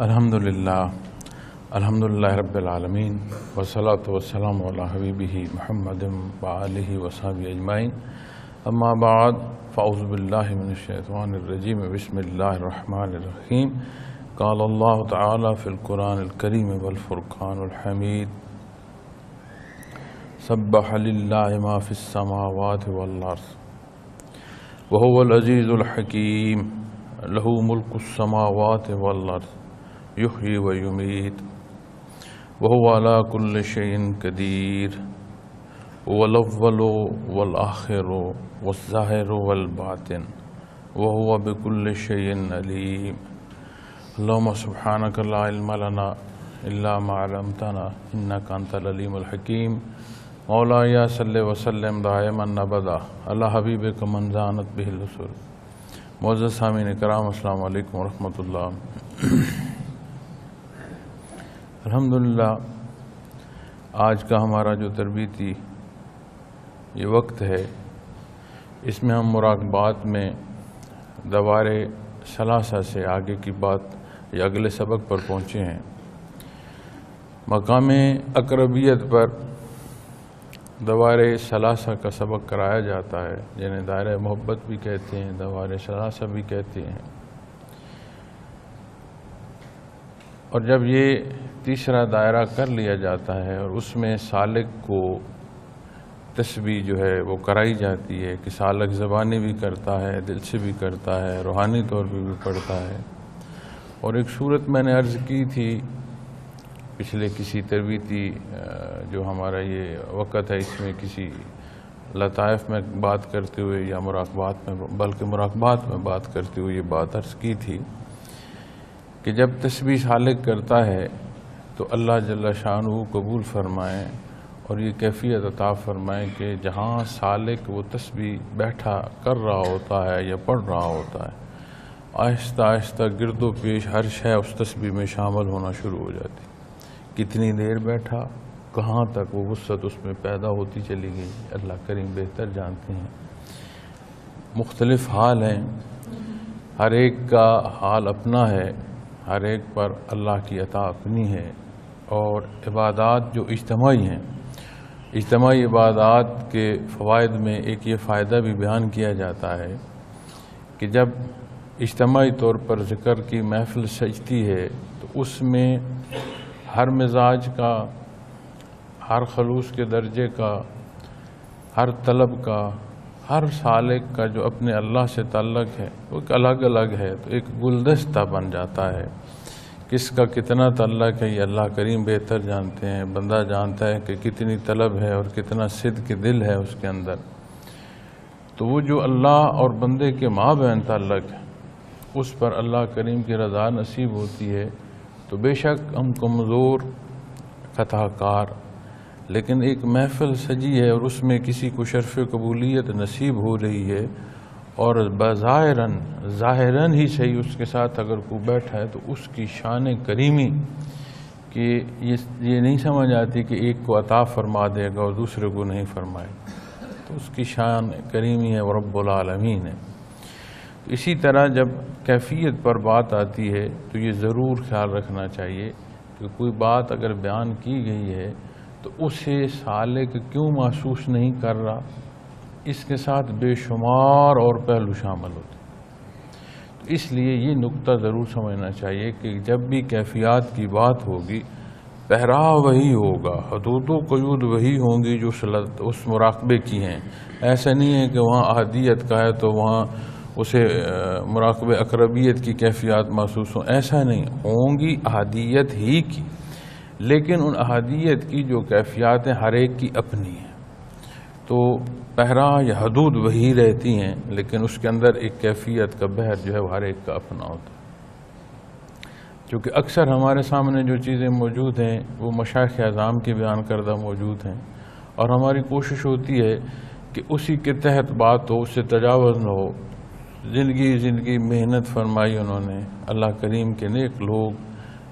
الحمدللہ رب العالمین والصلاة والسلام علی حبیبہ محمد وآلہ وصحبہ اجمعین اما بعد فاعوذ باللہ من الشیطان الرجیم بسم اللہ الرحمن الرحیم قال اللہ تعالی فی القرآن الکریم والفرقان الحمید سبح للہ ما فی السماوات والارض وهو العزیز الحکیم لہ ملک السماوات والارض یحیی و یمیت وهو علی کل شیء قدیر هو الاول والآخر والظاہر والباطن وهو بكل شیء علیم اللہم سبحانک لا علم لنا الا ما علمتنا انک انت العلیم الحکیم مولایا صلی وسلم دائما ابدا علی حبیبک من زانت بہ الرسل. معزز سامعین کرام السلام علیکم ورحمۃ اللہ. الحمدللہ آج کا ہمارا جو تربیتی یہ وقت ہے اس میں ہم مراقبات میں دوار ثلاثہ سے آگے کی بات یا اگلے سبق پر پہنچے ہیں. مقام اقربیت پر دوار ثلاثہ کا سبق کرایا جاتا ہے جنہیں دائرہ محبت بھی کہتے ہیں, دوار ثلاثہ بھی کہتے ہیں. اور جب یہ تیسرا دائرہ کر لیا جاتا ہے اور اس میں سالک کو تسبیح جو ہے وہ کرائی جاتی ہے کہ سالک زبانی بھی کرتا ہے, دل سے بھی کرتا ہے, روحانی طور پہ بھی پڑھتا ہے. اور ایک صورت میں نے عرض کی تھی پچھلے کسی تربیتی جو ہمارا یہ وقت ہے اس میں کسی لطائف میں بات کرتے ہوئے یا مراقبات میں بلکہ مراقبات میں بات کرتے ہوئے یہ بات عرض کی تھی کہ جب تسبیح سالک کرتا ہے تو اللہ جل شانہ قبول فرمائیں اور یہ کیفیت عطا فرمائیں کہ جہاں سالک وہ تسبیح بیٹھا کر رہا ہوتا ہے یا پڑھ رہا ہوتا ہے آہستہ آہستہ گرد و پیش ہر شے اس تسبیح میں شامل ہونا شروع ہو جاتی. کتنی دیر بیٹھا, کہاں تک وہ وسعت اس میں پیدا ہوتی چلی گئی, اللہ کریم بہتر جانتے ہیں. مختلف حال ہیں, ہر ایک کا حال اپنا ہے, ہر ایک پر اللہ کی عطا اپنی ہے. اور عبادات جو اجتماعی ہیں, اجتماعی عبادات کے فوائد میں ایک یہ فائدہ بھی بیان کیا جاتا ہے کہ جب اجتماعی طور پر ذکر کی محفل سجتی ہے تو اس میں ہر مزاج کا, ہر خلوص کے درجے کا, ہر طلب کا, ہر سالک کا جو اپنے اللہ سے تعلق ہے وہ ایک الگ الگ ہے. تو ایک گلدستہ بن جاتا ہے. کس کا کتنا تعلق ہے یہ اللہ کریم بہتر جانتے ہیں. بندہ جانتا ہے کہ کتنی طلب ہے اور کتنا صدق دل ہے اس کے اندر. تو وہ جو اللہ اور بندے کے مابین تعلق ہے اس پر اللہ کریم کی رضا نصیب ہوتی ہے. تو بے شک ہم کمزور خطا کار, لیکن ایک محفل سجی ہے اور اس میں کسی کو شرف قبولیت نصیب ہو رہی ہے اور ظاہراً ہی صحیح اس کے ساتھ اگر کوئی بیٹھا ہے تو اس کی شان کریمی کہ یہ نہیں سمجھ آتی کہ ایک کو عطا فرما دے گا اور دوسرے کو نہیں فرمائے. تو اس کی شان کریمی ہے وہ رب العالمین ہے. اسی طرح جب کیفیت پر بات آتی ہے تو یہ ضرور خیال رکھنا چاہیے کہ کوئی بات اگر بیان کی گئی ہے تو اسے سالک کیوں محسوس نہیں کر رہا, اس کے ساتھ بے شمار اور پہلو شامل ہوتے. تو اس لیے یہ نقطہ ضرور سمجھنا چاہیے کہ جب بھی کیفیات کی بات ہوگی پہراؤ وہی ہوگا, حدود و قیود وہی ہوں گی جو اس مراقبے کی ہیں. ایسا نہیں ہے کہ وہاں احادیت کا ہے تو وہاں اسے مراقبہ اقربیت کی کیفیات محسوس ہوں, ایسا نہیں. ہوں گی احادیت ہی کی, لیکن ان احادیت کی جو کیفیات ہیں ہر ایک کی اپنی ہیں. تو پہرا یا حدود وہی رہتی ہیں لیکن اس کے اندر ایک کیفیت کا بحر جو ہے وہ ہر ایک کا اپنا ہوتا ہے. کیونکہ اکثر ہمارے سامنے جو چیزیں موجود ہیں وہ مشائخ اعظام کی بیان کردہ موجود ہیں اور ہماری کوشش ہوتی ہے کہ اسی کے تحت بات ہو, اس سے تجاوز نہ ہو. زندگی محنت فرمائی انہوں نے, اللہ کریم کے نیک لوگ,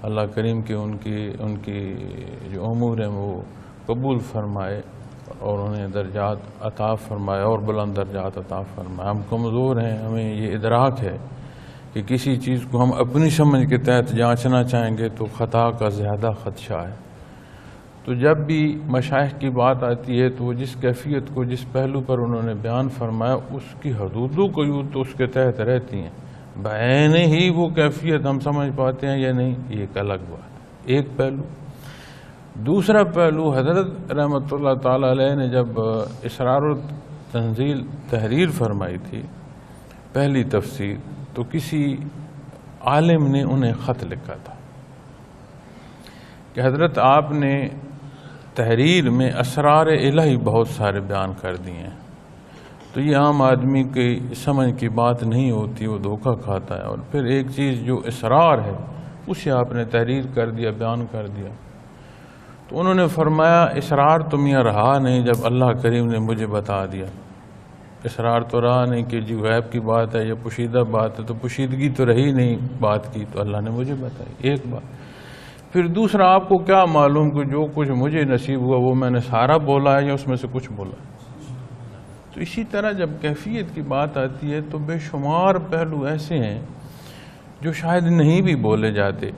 اللہ کریم کے ان کی جو امور ہیں وہ قبول فرمائے اور انہیں درجات عطا فرمائے اور بلند درجات عطا فرمائے. ہم کمزور ہیں, ہمیں یہ ادراک ہے کہ کسی چیز کو ہم اپنی سمجھ کے تحت جانچنا چاہیں گے تو خطا کا زیادہ خدشہ ہے۔ تو جب بھی مشائخ کی بات آتی ہے تو وہ جس کیفیت کو جس پہلو پر انہوں نے بیان فرمایا اس کی حدودوں کو یوں تو اس کے تحت رہتی ہیں، بعین ہی وہ کیفیت ہم سمجھ پاتے ہیں یا نہیں یہ ایک الگ بات، ایک پہلو۔ دوسرا پہلو، حضرت رحمۃ اللہ تعالی علیہ نے جب اسرار التنزیل تحریر فرمائی تھی پہلی تفسیر، تو کسی عالم نے انہیں خط لکھا تھا کہ حضرت آپ نے تحریر میں اسرار الہی بہت سارے بیان کر دیے ہیں، تو یہ عام آدمی کی سمجھ کی بات نہیں ہوتی، وہ دھوکہ کھاتا ہے، اور پھر ایک چیز جو اسرار ہے اسے آپ نے تحریر کر دیا، بیان کر دیا۔ تو انہوں نے فرمایا اسرار تو میاں رہا نہیں جب اللہ کریم نے مجھے بتا دیا، اسرار تو رہا نہیں کہ جو غیب کی بات ہے یا پوشیدہ بات ہے، تو پوشیدگی تو رہی نہیں بات کی، تو اللہ نے مجھے بتائی، ایک بات۔ پھر دوسرا، آپ کو کیا معلوم کہ جو کچھ مجھے نصیب ہوا وہ میں نے سارا بولا ہے یا اس میں سے کچھ بولا ہے؟ تو اسی طرح جب کیفیت کی بات آتی ہے تو بے شمار پہلو ایسے ہیں جو شاید نہیں بھی بولے جاتے۔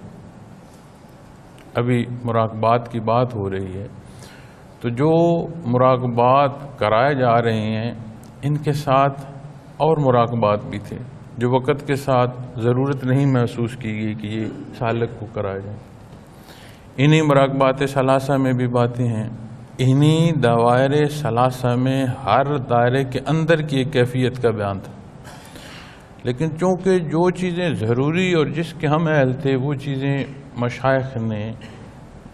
ابھی مراقبات کی بات ہو رہی ہے، تو جو مراقبات کرائے جا رہے ہیں ان کے ساتھ اور مراقبات بھی تھے جو وقت کے ساتھ ضرورت نہیں محسوس کی گئی کہ یہ سالک کو کرائے جائیں۔ انہی مراقبات ثلاثہ میں بھی باتیں ہیں، انہی دوائر ثلاثہ میں ہر دائرے کے اندر کی ایک کیفیت کا بیان تھا، لیکن چونکہ جو چیزیں ضروری اور جس کے ہم اہل تھے وہ چیزیں مشائخ نے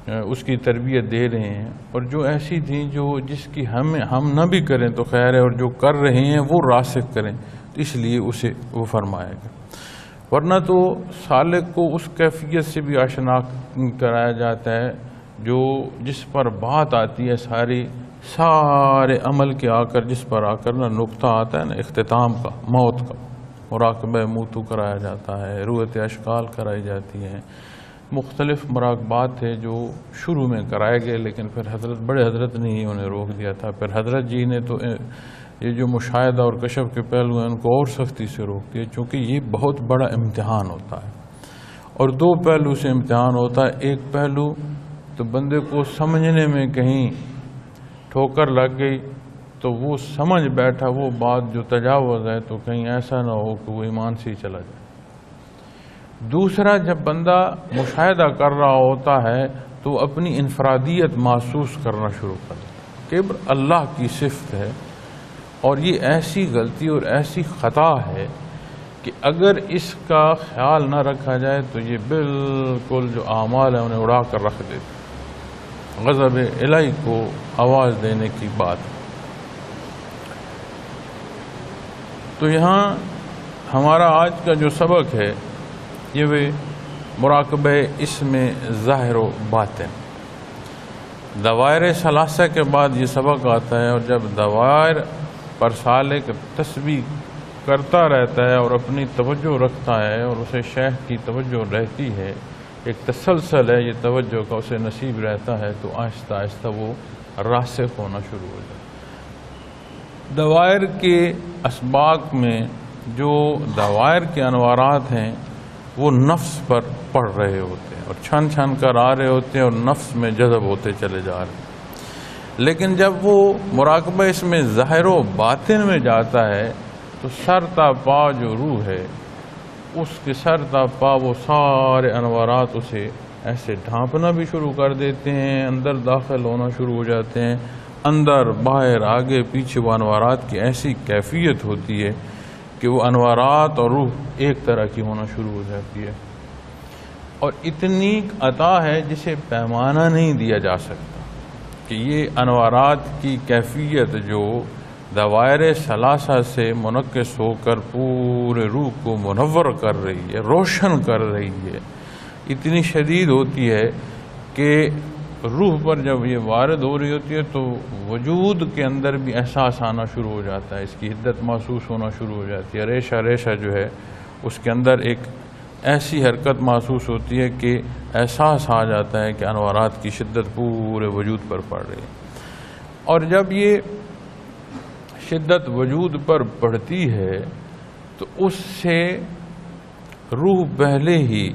اس کی تربیت دے رہے ہیں، اور جو ایسی تھیں جو جس کی ہم نہ بھی کریں تو خیر ہے، اور جو کر رہے ہیں وہ راسخ کریں، تو اس لیے اسے وہ فرمایا گیا۔ ورنہ تو سالک کو اس کیفیت سے بھی آشنا کرایا جاتا ہے جو جس پر بات آتی ہے سارے عمل کے آ کر جس پر آ کر نہ نقطہ آتا ہے نا اختتام کا، موت کا، مراقبہ موتو کرایا جاتا ہے، رؤیت اشکال کرائی جاتی ہے، مختلف مراقبات تھے جو شروع میں کرائے گئے، لیکن پھر بڑے حضرت نے ہی انہیں روک دیا تھا۔ پھر حضرت جی نے تو یہ جو مشاہدہ اور کشف کے پہلو ہیں ان کو اور سختی سے روک دیا، چونکہ یہ بہت بڑا امتحان ہوتا ہے، اور دو پہلو سے امتحان ہوتا ہے۔ ایک پہلو تو بندے کو سمجھنے میں کہیں ٹھوکر لگ گئی تو وہ سمجھ بیٹھا وہ بات جو تجاوز ہے، تو کہیں ایسا نہ ہو کہ وہ ایمان سے ہی چلا جائے۔ دوسرا، جب بندہ مشاہدہ کر رہا ہوتا ہے تو اپنی انفرادیت محسوس کرنا شروع کر دے، کبر اللہ کی صفت ہے، اور یہ ایسی غلطی اور ایسی خطا ہے کہ اگر اس کا خیال نہ رکھا جائے تو یہ بالکل جو اعمال ہیں انہیں اڑا کر رکھ دیتے، غضب الہی کو آواز دینے کی بات۔ تو یہاں ہمارا آج کا جو سبق ہے یہ وہ مراقبہ اسم ظاہر و باطن۔ دوائر ثلاثہ کے بعد یہ سبق آتا ہے، اور جب دوائر پر سالک تسبیح کرتا رہتا ہے اور اپنی توجہ رکھتا ہے اور اسے شیخ کی توجہ رہتی ہے، ایک تسلسل ہے یہ توجہ کا اسے نصیب رہتا ہے، تو آہستہ آہستہ وہ راسخ ہونا شروع ہو جاتا ہے۔ دوائر کے اسباق میں جو دوائر کے انوارات ہیں وہ نفس پر پڑ رہے ہوتے ہیں اور چھن چھن کر آ رہے ہوتے ہیں اور نفس میں جذب ہوتے چلے جا رہے ہیں، لیکن جب وہ مراقبہ اس میں ظاہر و باطن میں جاتا ہے تو سر تا پا جو روح ہے اس کے سر تا پا وہ سارے انوارات اسے ایسے ڈھانپنا بھی شروع کر دیتے ہیں، اندر داخل ہونا شروع ہو جاتے ہیں، اندر باہر آگے پیچھے وہ انوارات کی ایسی کیفیت ہوتی ہے کہ وہ انوارات اور روح ایک طرح کی ہونا شروع ہو جاتی ہے، اور اتنی عطا ہے جسے پیمانہ نہیں دیا جا سکتا کہ یہ انوارات کی کیفیت جو دوائر ثلاثہ سے منعکس ہو کر پورے روح کو منور کر رہی ہے، روشن کر رہی ہے، اتنی شدید ہوتی ہے کہ روح پر جب یہ وارد ہو رہی ہوتی ہے تو وجود کے اندر بھی احساس آنا شروع ہو جاتا ہے، اس کی حدت محسوس ہونا شروع ہو جاتی ہے، ریشہ ریشہ جو ہے اس کے اندر ایک ایسی حرکت محسوس ہوتی ہے کہ احساس آ جاتا ہے کہ انوارات کی شدت پورے وجود پر پڑ رہی ہے، اور جب یہ شدت وجود پر پڑتی ہے تو اس سے روح پہلے ہی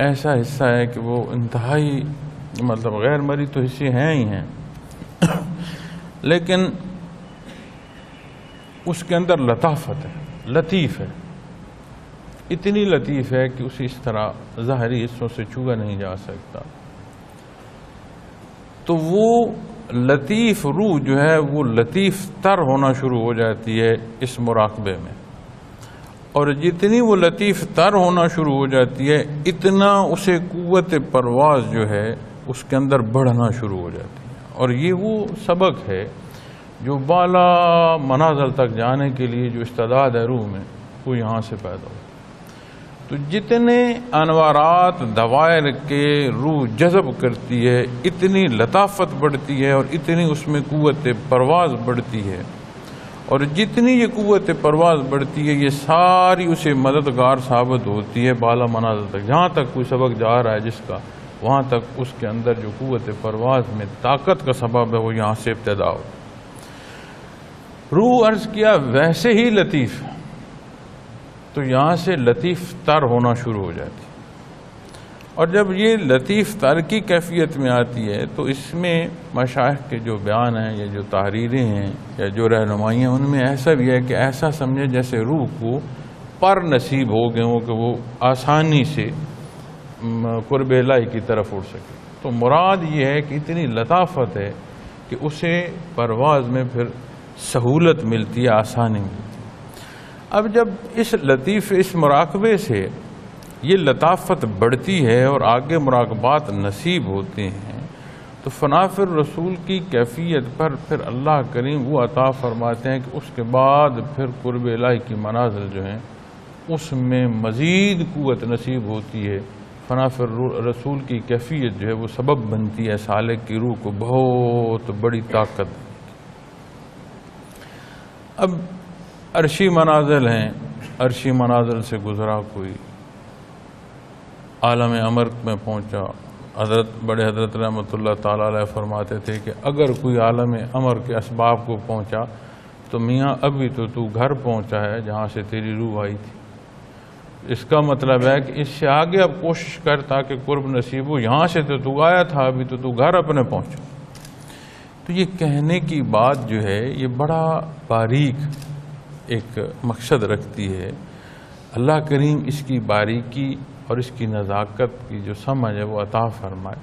ایسا حصہ ہے کہ وہ انتہائی مطلب غیر مری تو حصے ہیں ہی ہیں، لیکن اس کے اندر لطافت ہے، لطیف ہے، اتنی لطیف ہے کہ اسے اس طرح ظاہری حصوں سے چھوا نہیں جا سکتا۔ تو وہ لطیف روح جو ہے وہ لطیف تر ہونا شروع ہو جاتی ہے اس مراقبے میں، اور جتنی وہ لطیف تر ہونا شروع ہو جاتی ہے اتنا اسے قوت پرواز جو ہے اس کے اندر بڑھنا شروع ہو جاتی ہے، اور یہ وہ سبق ہے جو بالا منازل تک جانے کے لیے جو استعداد ہے روح میں وہ یہاں سے پیدا ہو۔ تو جتنے انوارات دوائر کے روح جذب کرتی ہے اتنی لطافت بڑھتی ہے اور اتنی اس میں قوت پرواز بڑھتی ہے، اور جتنی یہ قوت پرواز بڑھتی ہے یہ ساری اسے مددگار ثابت ہوتی ہے بالا منازل تک۔ جہاں تک کوئی سبق جا رہا ہے جس کا، وہاں تک اس کے اندر جو قوت پرواز میں طاقت کا سبب ہے وہ یہاں سے ابتدا ہو۔ روح عرض کیا ویسے ہی لطیف، تو یہاں سے لطیف تر ہونا شروع ہو جاتی، اور جب یہ لطیف تر کی کیفیت میں آتی ہے تو اس میں مشائخ کے جو بیان ہیں یا جو تحریریں ہیں یا جو رہنمائی ہیں ان میں ایسا بھی ہے کہ ایسا سمجھے جیسے روح کو پر نصیب ہو گئے ہوں کہ وہ آسانی سے قرب الہی کی طرف اڑ سکے۔ تو مراد یہ ہے کہ اتنی لطافت ہے کہ اسے پرواز میں پھر سہولت ملتی ہے، آسانی ملتی ہے۔ اب جب اس لطیف اس مراقبے سے یہ لطافت بڑھتی ہے اور آگے مراقبات نصیب ہوتے ہیں تو فناء الرسول کی کیفیت پر پھر اللہ کریم وہ عطا فرماتے ہیں کہ اس کے بعد پھر قرب الہی کی منازل جو ہیں اس میں مزید قوت نصیب ہوتی ہے۔ فناء الرسول کی کیفیت جو ہے وہ سبب بنتی ہے سالک کی روح کو بہت بڑی طاقت۔ اب عرشی منازل ہیں، عرشی منازل سے گزرا کوئی عالم امر میں پہنچا۔ بڑے حضرت رحمۃ اللہ تعالیٰ علیہ فرماتے تھے کہ اگر کوئی عالم امر کے اسباب کو پہنچا تو میاں ابھی تو گھر پہنچا ہے جہاں سے تیری روح آئی تھی۔ اس کا مطلب ہے کہ اس سے آگے اب کوشش کر تاکہ قرب نصیب ہو، یہاں سے تو آیا تھا ابھی تو گھر اپنے پہنچا۔ تو یہ کہنے کی بات جو ہے یہ بڑا باریک ایک مقصد رکھتی ہے۔ اللہ کریم اس کی باریکی اور اس کی نزاکت کی جو سمجھ ہے وہ عطا فرمائے۔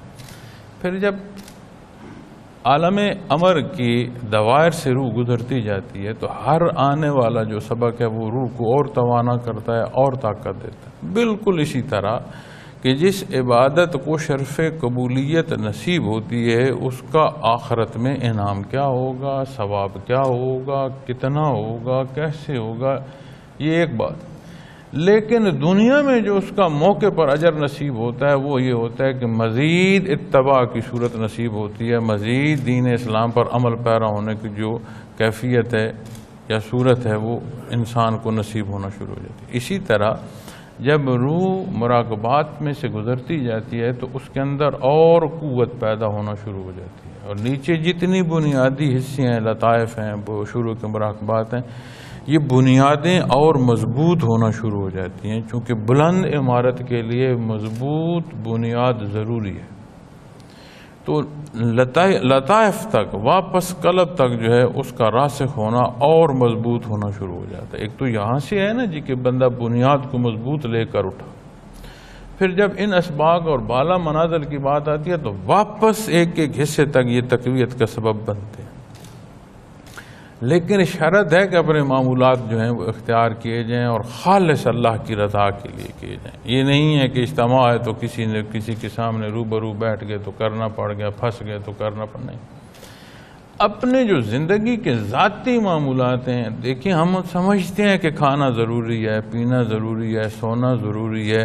پھر جب عالم امر کی دوائر سے روح گزرتی جاتی ہے تو ہر آنے والا جو سبق ہے وہ روح کو اور توانا کرتا ہے اور طاقت دیتا ہے۔ بالکل اسی طرح کہ جس عبادت کو شرف قبولیت نصیب ہوتی ہے اس کا آخرت میں انعام کیا ہوگا، ثواب کیا ہوگا، کتنا ہوگا، کیسے ہوگا، یہ ایک بات۔ لیکن دنیا میں جو اس کا موقع پر اجر نصیب ہوتا ہے وہ یہ ہوتا ہے کہ مزید اتباع کی صورت نصیب ہوتی ہے، مزید دین اسلام پر عمل پیرا ہونے کی جو کیفیت ہے یا صورت ہے وہ انسان کو نصیب ہونا شروع ہو جاتی ہے۔ اسی طرح جب روح مراقبات میں سے گزرتی جاتی ہے تو اس کے اندر اور قوت پیدا ہونا شروع ہو جاتی ہے، اور نیچے جتنی بنیادی حصے ہیں، لطائف ہیں، شروع کے مراقبات ہیں، یہ بنیادیں اور مضبوط ہونا شروع ہو جاتی ہیں، چونکہ بلند عمارت کے لیے مضبوط بنیاد ضروری ہے۔ تو لطائف تک واپس قلب تک جو ہے اس کا راسخ ہونا اور مضبوط ہونا شروع ہو جاتا ہے۔ ایک تو یہاں سے ہے نا جی کہ بندہ بنیاد کو مضبوط لے کر اٹھا، پھر جب ان اسباق اور بالا منازل کی بات آتی ہے تو واپس ایک ایک حصے تک یہ تقویت کا سبب بنتے ہیں۔ لیکن شرط ہے کہ اپنے معمولات جو ہیں وہ اختیار کیے جائیں اور خالص اللہ کی رضا کے لیے کیے جائیں۔ یہ نہیں ہے کہ اجتماع ہے تو کسی نے کسی کے سامنے روبرو بیٹھ گئے تو کرنا پڑ گیا، پھنس گئے تو کرنا پڑ نہیں۔ اپنے جو زندگی کے ذاتی معمولات ہیں، دیکھیں ہم سمجھتے ہیں کہ کھانا ضروری ہے، پینا ضروری ہے، سونا ضروری ہے،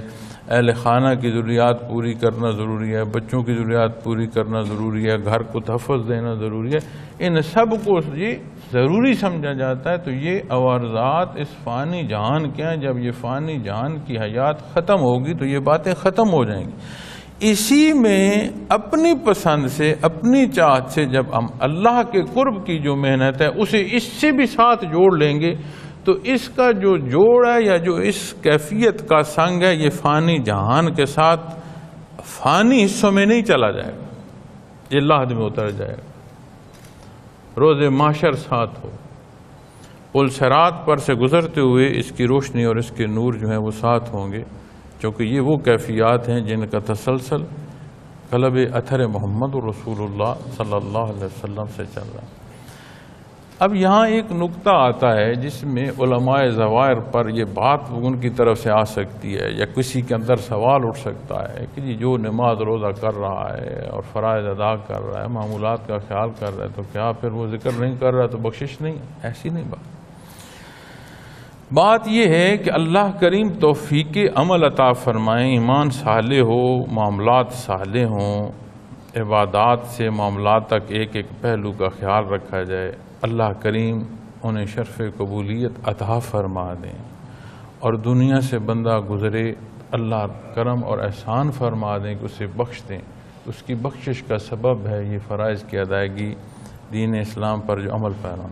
اہل خانہ کی ضروریات پوری کرنا ضروری ہے، بچوں کی ضروریات پوری کرنا ضروری ہے، گھر کو تحفظ دینا ضروری ہے۔ ان سب کو یہ ضروری سمجھا جاتا ہے۔ تو یہ عوارضات اس فانی جہان کے ہیں، جب یہ فانی جہان کی حیات ختم ہوگی تو یہ باتیں ختم ہو جائیں گی۔ اسی میں اپنی پسند سے، اپنی چاہت سے جب ہم اللہ کے قرب کی جو محنت ہے اسے اس سے بھی ساتھ جوڑ لیں گے تو اس کا جو جوڑ ہے یا جو اس کیفیت کا سنگ ہے، یہ فانی جہان کے ساتھ فانی حصوں میں نہیں چلا جائے گا، یہ لحد میں اتر جائے گا۔ روز محشر ساتھ ہو، پل صراط پر سے گزرتے ہوئے اس کی روشنی اور اس کے نور جو ہیں وہ ساتھ ہوں گے، چونکہ یہ وہ کیفیات ہیں جن کا تسلسل قلب اثر محمد رسول اللہ صلی اللہ علیہ وسلم سے چل رہا ہے۔ اب یہاں ایک نقطہ آتا ہے جس میں علماء ظواہر پر یہ بات ان کی طرف سے آ سکتی ہے، یا کسی کے اندر سوال اٹھ سکتا ہے کہ جی جو نماز روزہ کر رہا ہے اور فرائض ادا کر رہا ہے، معمولات کا خیال کر رہا ہے، تو کیا پھر وہ ذکر نہیں کر رہا تو بخشش نہیں؟ ایسی نہیں بات یہ ہے کہ اللہ کریم توفیق عمل عطا فرمائیں، ایمان صالح ہو، معاملات صالح ہوں، عبادات سے معاملات تک ایک ایک پہلو کا خیال رکھا جائے، اللہ کریم انہیں شرف قبولیت عطا فرما دیں، اور دنیا سے بندہ گزرے اللہ کرم اور احسان فرما دیں کہ اسے بخش دیں۔ اس کی بخشش کا سبب ہے یہ فرائض کی ادائیگی، دین اسلام پر جو عمل پیرا۔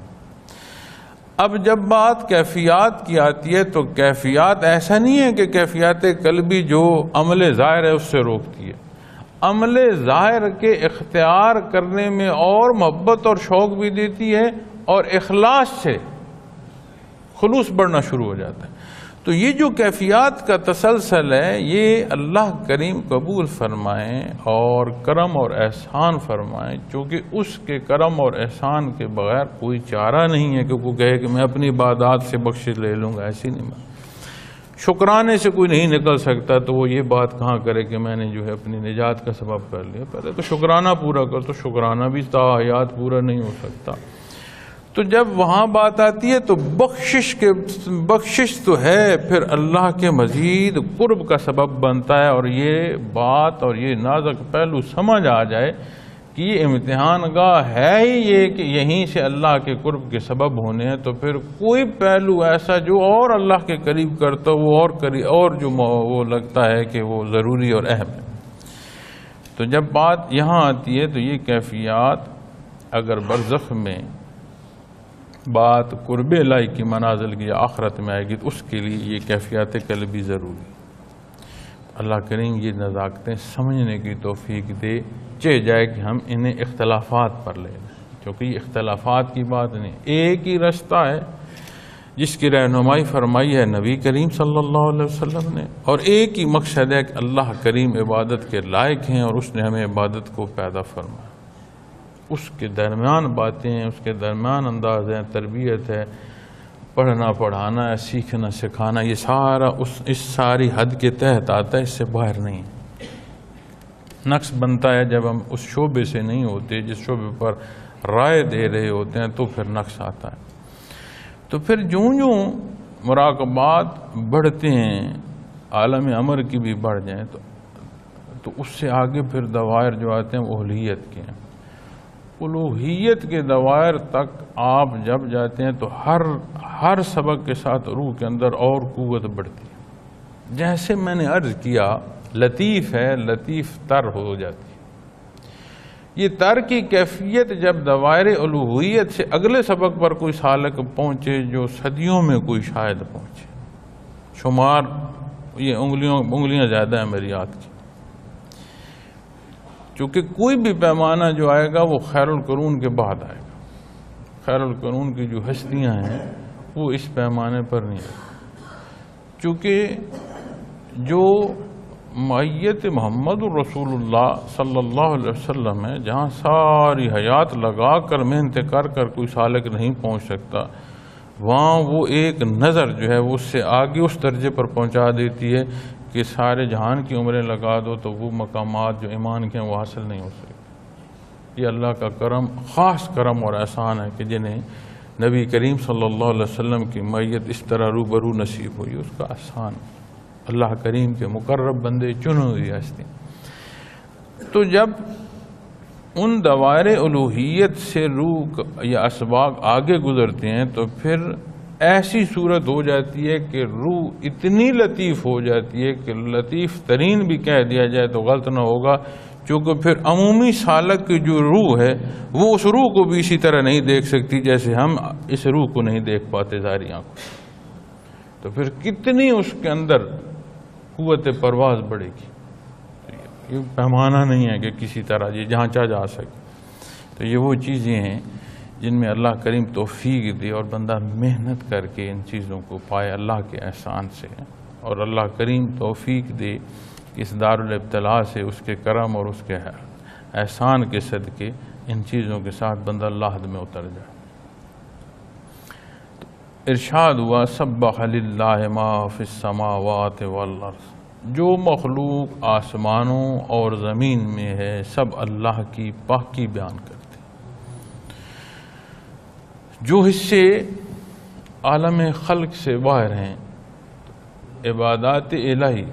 اب جب بات کیفیات کی آتی ہے تو کیفیات ایسا نہیں ہے کہ کیفیات قلبی جو عمل ظاہر ہے اس سے روکتی ہے، عمل ظاہر کے اختیار کرنے میں اور محبت اور شوق بھی دیتی ہے، اور اخلاص سے خلوص بڑھنا شروع ہو جاتا ہے۔ تو یہ جو کیفیات کا تسلسل ہے یہ اللہ کریم قبول فرمائیں اور کرم اور احسان فرمائیں، چونکہ اس کے کرم اور احسان کے بغیر کوئی چارہ نہیں ہے کہ وہ کہے کہ میں اپنی عبادات سے بخشش لے لوں گا، ایسی نہیں بات۔ شکرانے سے کوئی نہیں نکل سکتا تو وہ یہ بات کہاں کرے کہ میں نے جو ہے اپنی نجات کا سبب کر لیا، پہلے تو شکرانہ پورا کر، تو شکرانہ بھی تا حیات پورا نہیں ہو سکتا۔ تو جب وہاں بات آتی ہے تو بخشش تو ہے، پھر اللہ کے مزید قرب کا سبب بنتا ہے، اور یہ بات اور یہ نازک پہلو سمجھ آ جائے کہ یہ امتحان گاہ ہے ہی یہ کہ یہیں سے اللہ کے قرب کے سبب ہونے ہیں، تو پھر کوئی پہلو ایسا جو اور اللہ کے قریب کرتا وہ اور جو وہ لگتا ہے کہ وہ ضروری اور اہم ہے۔ تو جب بات یہاں آتی ہے تو یہ کیفیات اگر برزخ میں بات قرب الہی کی منازل کی یا آخرت میں آئے گی تو اس کے لیے یہ کیفیات قلبی ضروری۔ اللہ کریم یہ نزاکتیں سمجھنے کی توفیق دے، چاہے جائے کہ ہم انہیں اختلافات پر لے لیں، کیونکہ یہ اختلافات کی بات نہیں، ایک ہی رستہ ہے جس کی رہنمائی فرمائی ہے نبی کریم صلی اللہ علیہ وسلم نے، اور ایک ہی مقصد ہے کہ اللہ کریم عبادت کے لائق ہیں اور اس نے ہمیں عبادت کو پیدا فرمایا۔ اس کے درمیان باتیں ہیں، اس کے درمیان انداز ہے، تربیت ہے، پڑھنا پڑھانا ہے، سیکھنا سکھانا، یہ سارا اس ساری حد کے تحت آتا ہے، اس سے باہر نہیں۔ نقص بنتا ہے جب ہم اس شعبے سے نہیں ہوتے جس شعبے پر رائے دے رہے ہوتے ہیں، تو پھر نقص آتا ہے۔ تو پھر جوں مراقبات بڑھتے ہیں، عالم امر کی بھی بڑھ جائیں تو اس سے آگے پھر دوائر جو آتے ہیں وہ اولوہیت کے ہیں۔ الوہیت کے دوائر تک آپ جب جاتے ہیں تو ہر سبق کے ساتھ روح کے اندر اور قوت بڑھتی ہے۔ جیسے میں نے عرض کیا لطیف ہے، لطیف تر ہو جاتی ہے۔ یہ تر کی کیفیت جب دوائر الوہیت سے اگلے سبق پر کوئی سالک پہنچے جو صدیوں میں کوئی شاید پہنچے، شمار یہ انگلیاں زیادہ ہیں میری ہاتھ کی، کیونکہ کوئی بھی پیمانہ جو آئے گا وہ خیر القرون کے بعد آئے گا۔ خیر القرون کی جو ہستیاں ہیں وہ اس پیمانے پر نہیں آئے، چونکہ جو معیت محمد رسول اللہ صلی اللہ علیہ وسلم ہے، جہاں ساری حیات لگا کر محنت کر کوئی سالک نہیں پہنچ سکتا، وہاں وہ ایک نظر جو ہے وہ اس سے آگے اس درجے پر پہنچا دیتی ہے کہ سارے جہان کی عمریں لگا دو تو وہ مقامات جو ایمان کے ہیں وہ حاصل نہیں ہو سکتے۔ یہ اللہ کا کرم، خاص کرم اور احسان ہے کہ جنہیں نبی کریم صلی اللہ علیہ وسلم کی معیت اس طرح روبرو نصیب ہوئی، اس کا احسان اللہ کریم کے مقرب بندے چنے ہوئی ہستی۔ تو جب ان دوائر الوہیت سے روح یا اسباق آگے گزرتے ہیں تو پھر ایسی صورت ہو جاتی ہے کہ روح اتنی لطیف ہو جاتی ہے کہ لطیف ترین بھی کہہ دیا جائے تو غلط نہ ہوگا، چونکہ پھر عمومی سالک کی جو روح ہے وہ اس روح کو بھی اسی طرح نہیں دیکھ سکتی جیسے ہم اس روح کو نہیں دیکھ پاتے ظاہری آنکھوں۔ تو پھر کتنی اس کے اندر قوت پرواز بڑھے گی. یہ پیمانہ نہیں ہے کہ کسی طرح یہ جانچا جا سکے. تو یہ وہ چیزیں ہیں جن میں اللہ کریم توفیق دے اور بندہ محنت کر کے ان چیزوں کو پائے اللہ کے احسان سے. اور اللہ کریم توفیق دے کہ اس دارالابتلاء سے اس کے کرم اور اس کے احسان کے صدقے ان چیزوں کے ساتھ بندہ اللہ میں اتر جائے. ارشاد ہوا سبح للہ ما فی السماوات والارض، جو مخلوق آسمانوں اور زمین میں ہے سب اللہ کی پاکی بیان کرتے. جو حصے عالم خلق سے باہر ہیں عبادات الہی،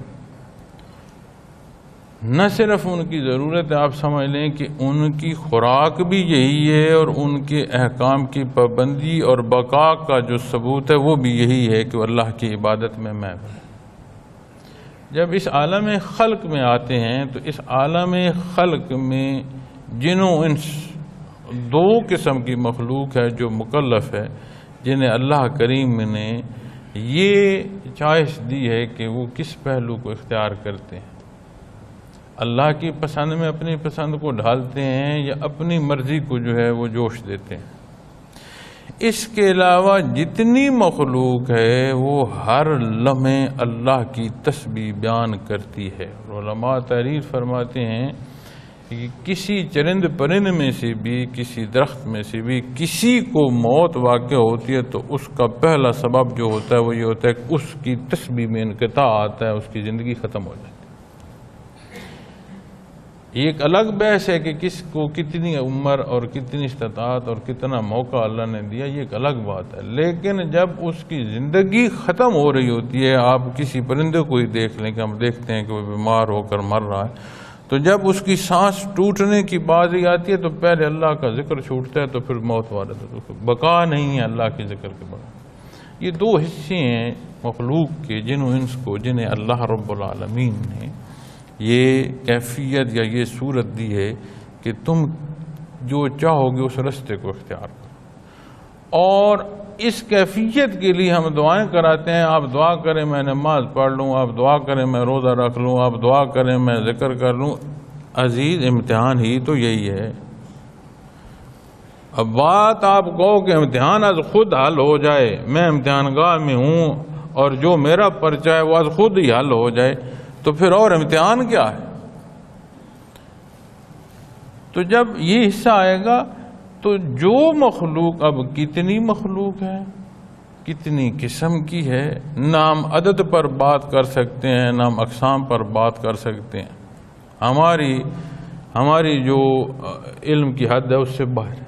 نہ صرف ان کی ضرورت ہے، آپ سمجھ لیں کہ ان کی خوراک بھی یہی ہے اور ان کے احکام کی پابندی اور بقا کا جو ثبوت ہے وہ بھی یہی ہے کہ وہ اللہ کی عبادت میں محو ہے. جب اس عالم خلق میں آتے ہیں تو اس عالم خلق میں جنوں انس دو قسم کی مخلوق ہے جو مکلف ہے، جنہیں اللہ کریم نے یہ چوائس دی ہے کہ وہ کس پہلو کو اختیار کرتے ہیں. اللہ کی پسند میں اپنی پسند کو ڈھالتے ہیں یا اپنی مرضی کو جو ہے وہ جوش دیتے ہیں. اس کے علاوہ جتنی مخلوق ہے وہ ہر لمحے اللہ کی تسبیح بیان کرتی ہے. علماء تحریر فرماتے ہیں کہ کسی چرند پرند میں سے بھی، کسی درخت میں سے بھی کسی کو موت واقع ہوتی ہے تو اس کا پہلا سبب جو ہوتا ہے وہ یہ ہوتا ہے کہ اس کی تسبیح میں انقطاع آتا ہے، اس کی زندگی ختم ہو جاتی ہے. یہ ایک الگ بحث ہے کہ کس کو کتنی عمر اور کتنی استطاعت اور کتنا موقع اللہ نے دیا، یہ ایک الگ بات ہے. لیکن جب اس کی زندگی ختم ہو رہی ہوتی ہے، آپ کسی پرندے کو ہی دیکھ لیں کہ ہم دیکھتے ہیں کہ وہ بیمار ہو کر مر رہا ہے، تو جب اس کی سانس ٹوٹنے کی باری آتی ہے تو پہلے اللہ کا ذکر چھوٹتا ہے تو پھر موت وارد ہے. بقا نہیں ہے اللہ کے ذکر کے بعد. یہ دو حصے ہیں مخلوق کے جنوں انس کو جنہیں اللہ رب العالمین نے یہ کیفیت یا یہ صورت دی ہے کہ تم جو چاہو گے اس رستے کو اختیار کرو. اور اس کیفیت کے لیے ہم دعائیں کراتے ہیں. آپ دعا کریں میں نماز پڑھ لوں، آپ دعا کریں میں روزہ رکھ لوں، آپ دعا کریں میں ذکر کر لوں. عزیز امتحان ہی تو یہی ہے. اب بات آپ کہو کہ امتحان از خود حل ہو جائے، میں امتحان گاہ میں ہوں اور جو میرا پرچہ ہے وہ از خود ہی حل ہو جائے، تو پھر اور امتحان کیا ہے؟ تو جب یہ حصہ آئے گا تو جو مخلوق، اب کتنی مخلوق ہے، کتنی قسم کی ہے، نام عدد پر بات کر سکتے ہیں، نام اقسام پر بات کر سکتے ہیں. ہماری جو علم کی حد ہے اس سے باہر ہے.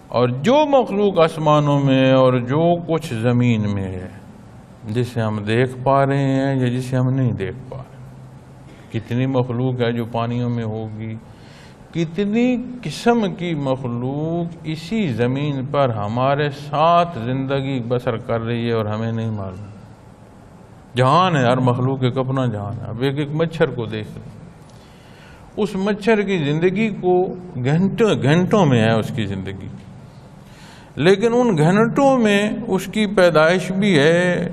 اور جو مخلوق آسمانوں میں اور جو کچھ زمین میں ہے جسے ہم دیکھ پا رہے ہیں یا جسے ہم نہیں دیکھ پا رہے، کتنی مخلوق ہے جو پانیوں میں ہوگی، کتنی قسم کی مخلوق اسی زمین پر ہمارے ساتھ زندگی بسر کر رہی ہے اور ہمیں نہیں معلوم. جہان ہے، ہر مخلوق ایک اپنا جہان ہے. اب ایک مچھر کو دیکھ لیں، اس مچھر کی زندگی کو گھنٹوں میں ہے اس کی زندگی، لیکن ان گھنٹوں میں اس کی پیدائش بھی ہے،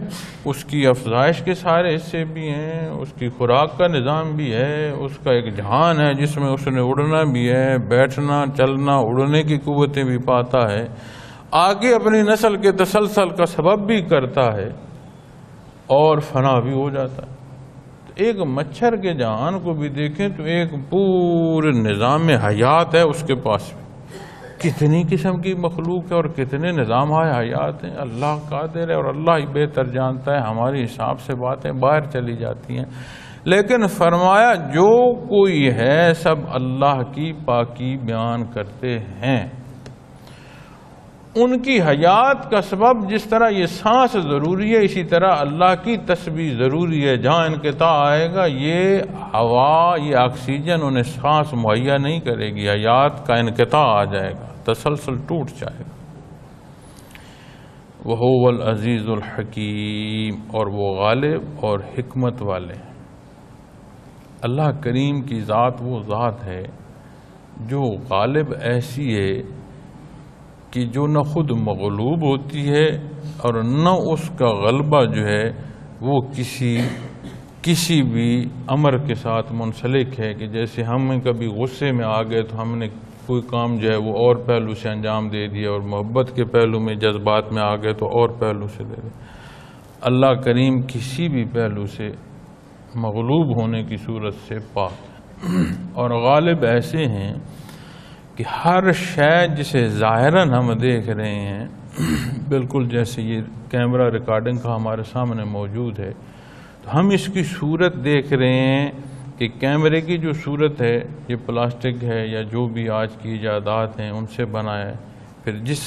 اس کی افزائش کے سارے حصے بھی ہیں، اس کی خوراک کا نظام بھی ہے، اس کا ایک جہان ہے جس میں اس نے اڑنا بھی ہے، بیٹھنا چلنا اڑنے کی قوتیں بھی پاتا ہے، آگے اپنی نسل کے تسلسل کا سبب بھی کرتا ہے اور فنا بھی ہو جاتا ہے. تو ایک مچھر کے جہان کو بھی دیکھیں تو ایک پورے نظام حیات ہے اس کے پاس بھی. کتنی قسم کی مخلوق ہے اور کتنے نظام حیات ہیں. اللہ قادر ہے اور اللہ ہی بہتر جانتا ہے. ہماری حساب سے باتیں باہر چلی جاتی ہیں، لیکن فرمایا جو کوئی ہے سب اللہ کی پاکی بیان کرتے ہیں. ان کی حیات کا سبب جس طرح یہ سانس ضروری ہے، اسی طرح اللہ کی تسبیح ضروری ہے. جہاں انقطاع آئے گا یہ ہوا، یہ آکسیجن انہیں سانس مہیا نہیں کرے گی، حیات کا انقطاع آ جائے گا، تسلسل ٹوٹ جائے گا. وَهُوَ الْعَزِيزُ الْحَكِيمُ، اور وہ غالب اور حکمت والے ہیں. اللہ کریم کی ذات وہ ذات ہے جو غالب ایسی ہے کہ جو نہ خود مغلوب ہوتی ہے اور نہ اس کا غلبہ جو ہے وہ کسی بھی امر کے ساتھ منسلک ہے کہ جیسے ہم کبھی غصے میں آ گئے تو ہم نے کوئی کام جو ہے وہ اور پہلو سے انجام دے دیا، اور محبت کے پہلو میں جذبات میں آ گئے تو اور پہلو سے دے دیا۔ اللہ کریم کسی بھی پہلو سے مغلوب ہونے کی صورت سے پاک ہے، اور غالب ایسے ہیں کہ ہر شے جسے ظاہراً ہم دیکھ رہے ہیں، بالکل جیسے یہ کیمرہ ریکارڈنگ کا ہمارے سامنے موجود ہے، تو ہم اس کی صورت دیکھ رہے ہیں کہ کیمرے کی جو صورت ہے یہ پلاسٹک ہے یا جو بھی آج کی ایجادات ہیں ان سے بنا ہے، پھر جس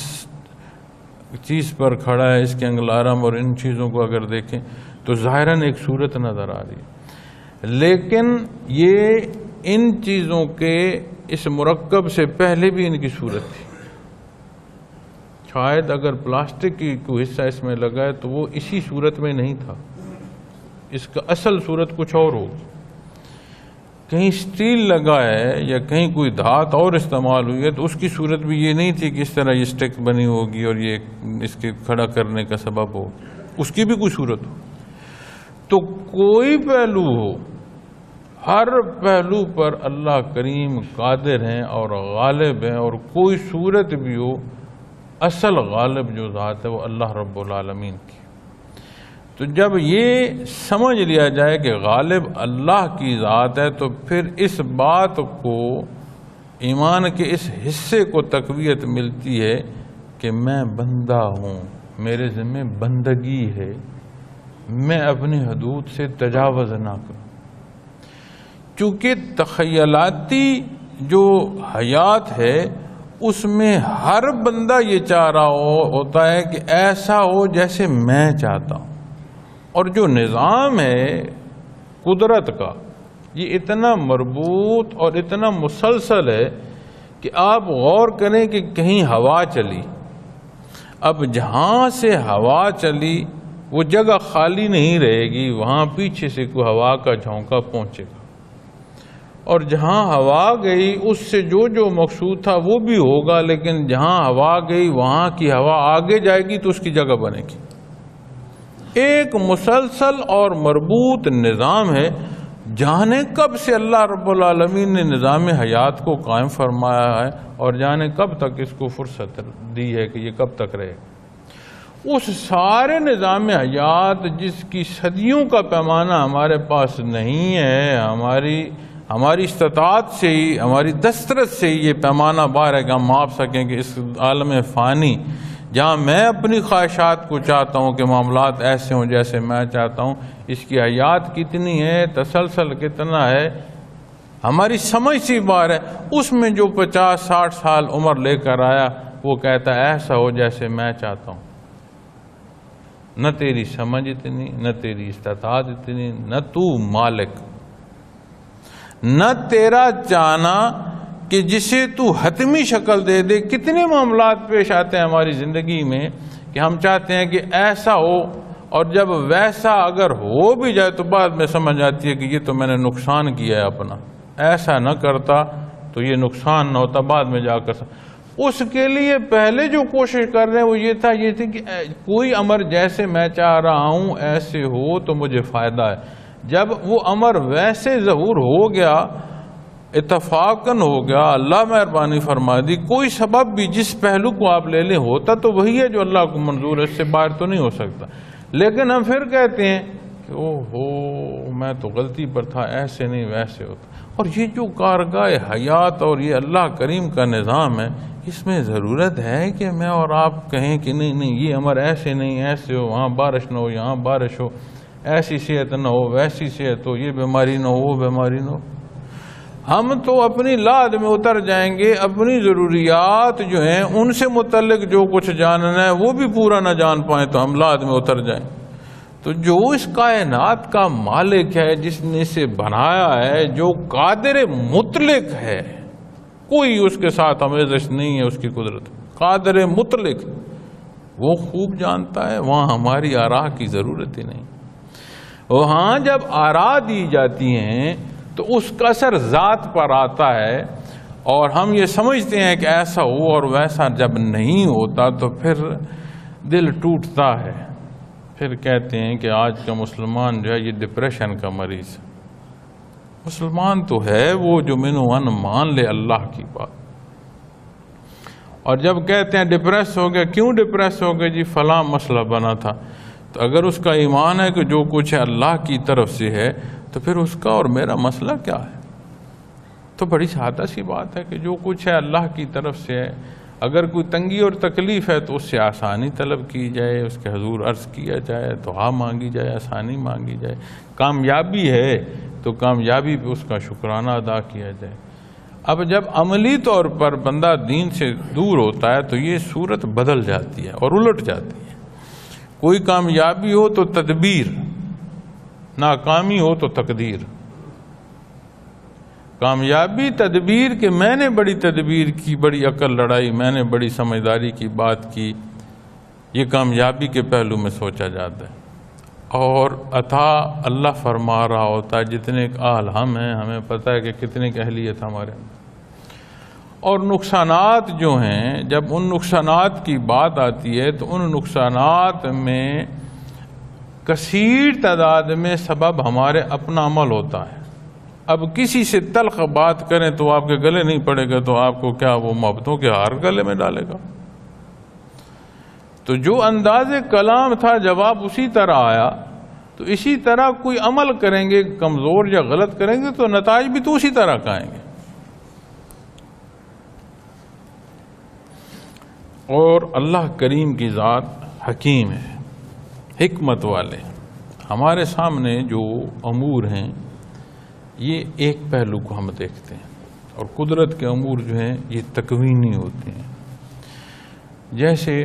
چیز پر کھڑا ہے اس کے انگلارم اور ان چیزوں کو اگر دیکھیں تو ظاہراً ایک صورت نظر آ رہی ہے، لیکن یہ ان چیزوں کے اس مرکب سے پہلے بھی ان کی صورت تھی۔ شاید اگر پلاسٹک کی کوئی حصہ اس میں لگا ہے تو وہ اسی صورت میں نہیں تھا، اس کا اصل صورت کچھ اور ہوگی۔ کہیں سٹیل لگا ہے یا کہیں کوئی دھات اور استعمال ہوئی ہے تو اس کی صورت بھی یہ نہیں تھی کہ اس طرح یہ سٹک بنی ہوگی اور یہ اس کے کھڑا کرنے کا سبب ہو، اس کی بھی کوئی صورت ہو۔ تو کوئی پہلو ہو، ہر پہلو پر اللہ کریم قادر ہیں اور غالب ہیں، اور کوئی صورت بھی ہو، اصل غالب جو ذات ہے وہ اللہ رب العالمین کی۔ تو جب یہ سمجھ لیا جائے کہ غالب اللہ کی ذات ہے تو پھر اس بات کو، ایمان کے اس حصے کو تقویت ملتی ہے کہ میں بندہ ہوں، میرے ذمہ بندگی ہے، میں اپنی حدود سے تجاوز نہ کروں۔ چونکہ تخیلاتی جو حیات ہے اس میں ہر بندہ یہ چاہ رہا ہوتا ہے کہ ایسا ہو جیسے میں چاہتا ہوں، اور جو نظام ہے قدرت کا یہ اتنا مربوط اور اتنا مسلسل ہے کہ آپ غور کریں کہ کہیں ہوا چلی، اب جہاں سے ہوا چلی وہ جگہ خالی نہیں رہے گی، وہاں پیچھے سے کوئی ہوا کا جھونکا پہنچے گا، اور جہاں ہوا گئی اس سے جو مقصود تھا وہ بھی ہوگا، لیکن جہاں ہوا گئی وہاں کی ہوا آگے جائے گی تو اس کی جگہ بنے گی۔ ایک مسلسل اور مربوط نظام ہے، جانے کب سے اللہ رب العالمین نے نظام حیات کو قائم فرمایا ہے اور جانے کب تک اس کو فرصت دی ہے کہ یہ کب تک رہے۔ اس سارے نظام حیات جس کی صدیوں کا پیمانہ ہمارے پاس نہیں ہے، ہماری استطاعت سے ہی، ہماری دسترس سے ہی یہ پیمانہ بار ہے کہ ہم ماپ سکیں کہ اس عالم فانی جہاں میں اپنی خواہشات کو چاہتا ہوں کہ معاملات ایسے ہوں جیسے میں چاہتا ہوں، اس کی حیات کتنی ہے، تسلسل کتنا ہے، ہماری سمجھ سی بار ہے۔ اس میں جو 50-60 سال عمر لے کر آیا وہ کہتا ہے ایسا ہو جیسے میں چاہتا ہوں۔ نہ تیری سمجھ اتنی، نہ تیری استطاعت اتنی، نہ تو مالک، نہ تیرا چاہنا کہ جسے تو حتمی شکل دے دے۔ کتنے معاملات پیش آتے ہیں ہماری زندگی میں کہ ہم چاہتے ہیں کہ ایسا ہو، اور جب ویسا اگر ہو بھی جائے تو بعد میں سمجھ آتی ہے کہ یہ تو میں نے نقصان کیا ہے اپنا، ایسا نہ کرتا تو یہ نقصان نہ ہوتا، بعد میں جا کر اس کے لیے پہلے جو کوشش کر رہے ہیں وہ یہ تھی کہ کوئی امر جیسے میں چاہ رہا ہوں ایسے ہو تو مجھے فائدہ ہے۔ جب وہ امر ویسے ظہور ہو گیا، اتفاقاً ہو گیا، اللہ مہربانی فرما دی، کوئی سبب بھی جس پہلو کو آپ لے لیں ہوتا تو وہی ہے جو اللہ کو منظور ہے، اس سے باہر تو نہیں ہو سکتا۔ لیکن ہم پھر کہتے ہیں کہ میں تو غلطی پر تھا، ایسے نہیں ویسے ہوتا۔ اور یہ جو کارگاہ حیات اور یہ اللہ کریم کا نظام ہے، اس میں ضرورت ہے کہ میں اور آپ کہیں کہ نہیں یہ امر ایسے نہیں، ایسے ہو، وہاں بارش نہ ہو، یہاں بارش ہو، ایسی صحت نہ ہو، ویسی صحت ہو، یہ بیماری نہ ہو، وہ بیماری نہ ہو۔ ہم تو اپنی لاد میں اتر جائیں گے، اپنی ضروریات جو ہیں ان سے متعلق جو کچھ جاننا ہے وہ بھی پورا نہ جان پائیں تو ہم لاد میں اتر جائیں۔ تو جو اس کائنات کا مالک ہے، جس نے اسے بنایا ہے، جو قادر مطلق ہے، کوئی اس کے ساتھ آمیزش نہیں ہے، اس کی قدرت قادر مطلق، وہ خوب جانتا ہے، وہاں ہماری آراء کی ضرورت ہی نہیں۔ وہاں جب آراء دی جاتی ہیں تو اس کا اثر ذات پر آتا ہے، اور ہم یہ سمجھتے ہیں کہ ایسا ہو، اور ویسا جب نہیں ہوتا تو پھر دل ٹوٹتا ہے، پھر کہتے ہیں کہ آج کا مسلمان جو ہے یہ ڈپریشن کا مریض ہے۔ مسلمان تو ہے وہ جو من و ان مان لے اللہ کی بات، اور جب کہتے ہیں ڈپریس ہو گیا، کیوں ڈپریس ہو گیا؟ جی فلاں مسئلہ بنا تھا۔ تو اگر اس کا ایمان ہے کہ جو کچھ ہے اللہ کی طرف سے ہے، تو پھر اس کا اور میرا مسئلہ کیا ہے؟ تو بڑی سادہ سی بات ہے کہ جو کچھ ہے اللہ کی طرف سے ہے، اگر کوئی تنگی اور تکلیف ہے تو اس سے آسانی طلب کی جائے، اس کے حضور عرض کیا جائے، دعا مانگی جائے، آسانی مانگی جائے۔ کامیابی ہے تو کامیابی پہ اس کا شکرانہ ادا کیا جائے۔ اب جب عملی طور پر بندہ دین سے دور ہوتا ہے تو یہ صورت بدل جاتی ہے اور الٹ جاتی ہے۔ کوئی کامیابی ہو تو تدبیر، ناکامی ہو تو تقدیر۔ کامیابی تدبیر کہ میں نے بڑی تدبیر کی، بڑی عقل لڑائی، میں نے بڑی سمجھداری کی بات کی، یہ کامیابی کے پہلو میں سوچا جاتا ہے۔ اور عطا اللہ فرما رہا ہوتا ہے، جتنے اہل ہم ہیں ہمیں پتہ ہے کہ کتنے کی اہلیت ہمارے۔ اور نقصانات جو ہیں، جب ان نقصانات کی بات آتی ہے تو ان نقصانات میں کثیر تعداد میں سبب ہمارے اپنا عمل ہوتا ہے۔ اب کسی سے تلخ بات کریں تو آپ کے گلے نہیں پڑے گا، تو آپ کو کیا وہ محبتوں کے ہار گلے میں ڈالے گا؟ تو جو انداز کلام تھا جواب اسی طرح آیا، تو اسی طرح کوئی عمل کریں گے کمزور یا غلط کریں گے تو نتائج بھی تو اسی طرح کا آئیں گے۔ اور اللہ کریم کی ذات حکیم ہے، حکمت والے۔ ہمارے سامنے جو امور ہیں یہ ایک پہلو کو ہم دیکھتے ہیں، اور قدرت کے امور جو ہیں یہ تکوینی ہوتے ہیں۔ جیسے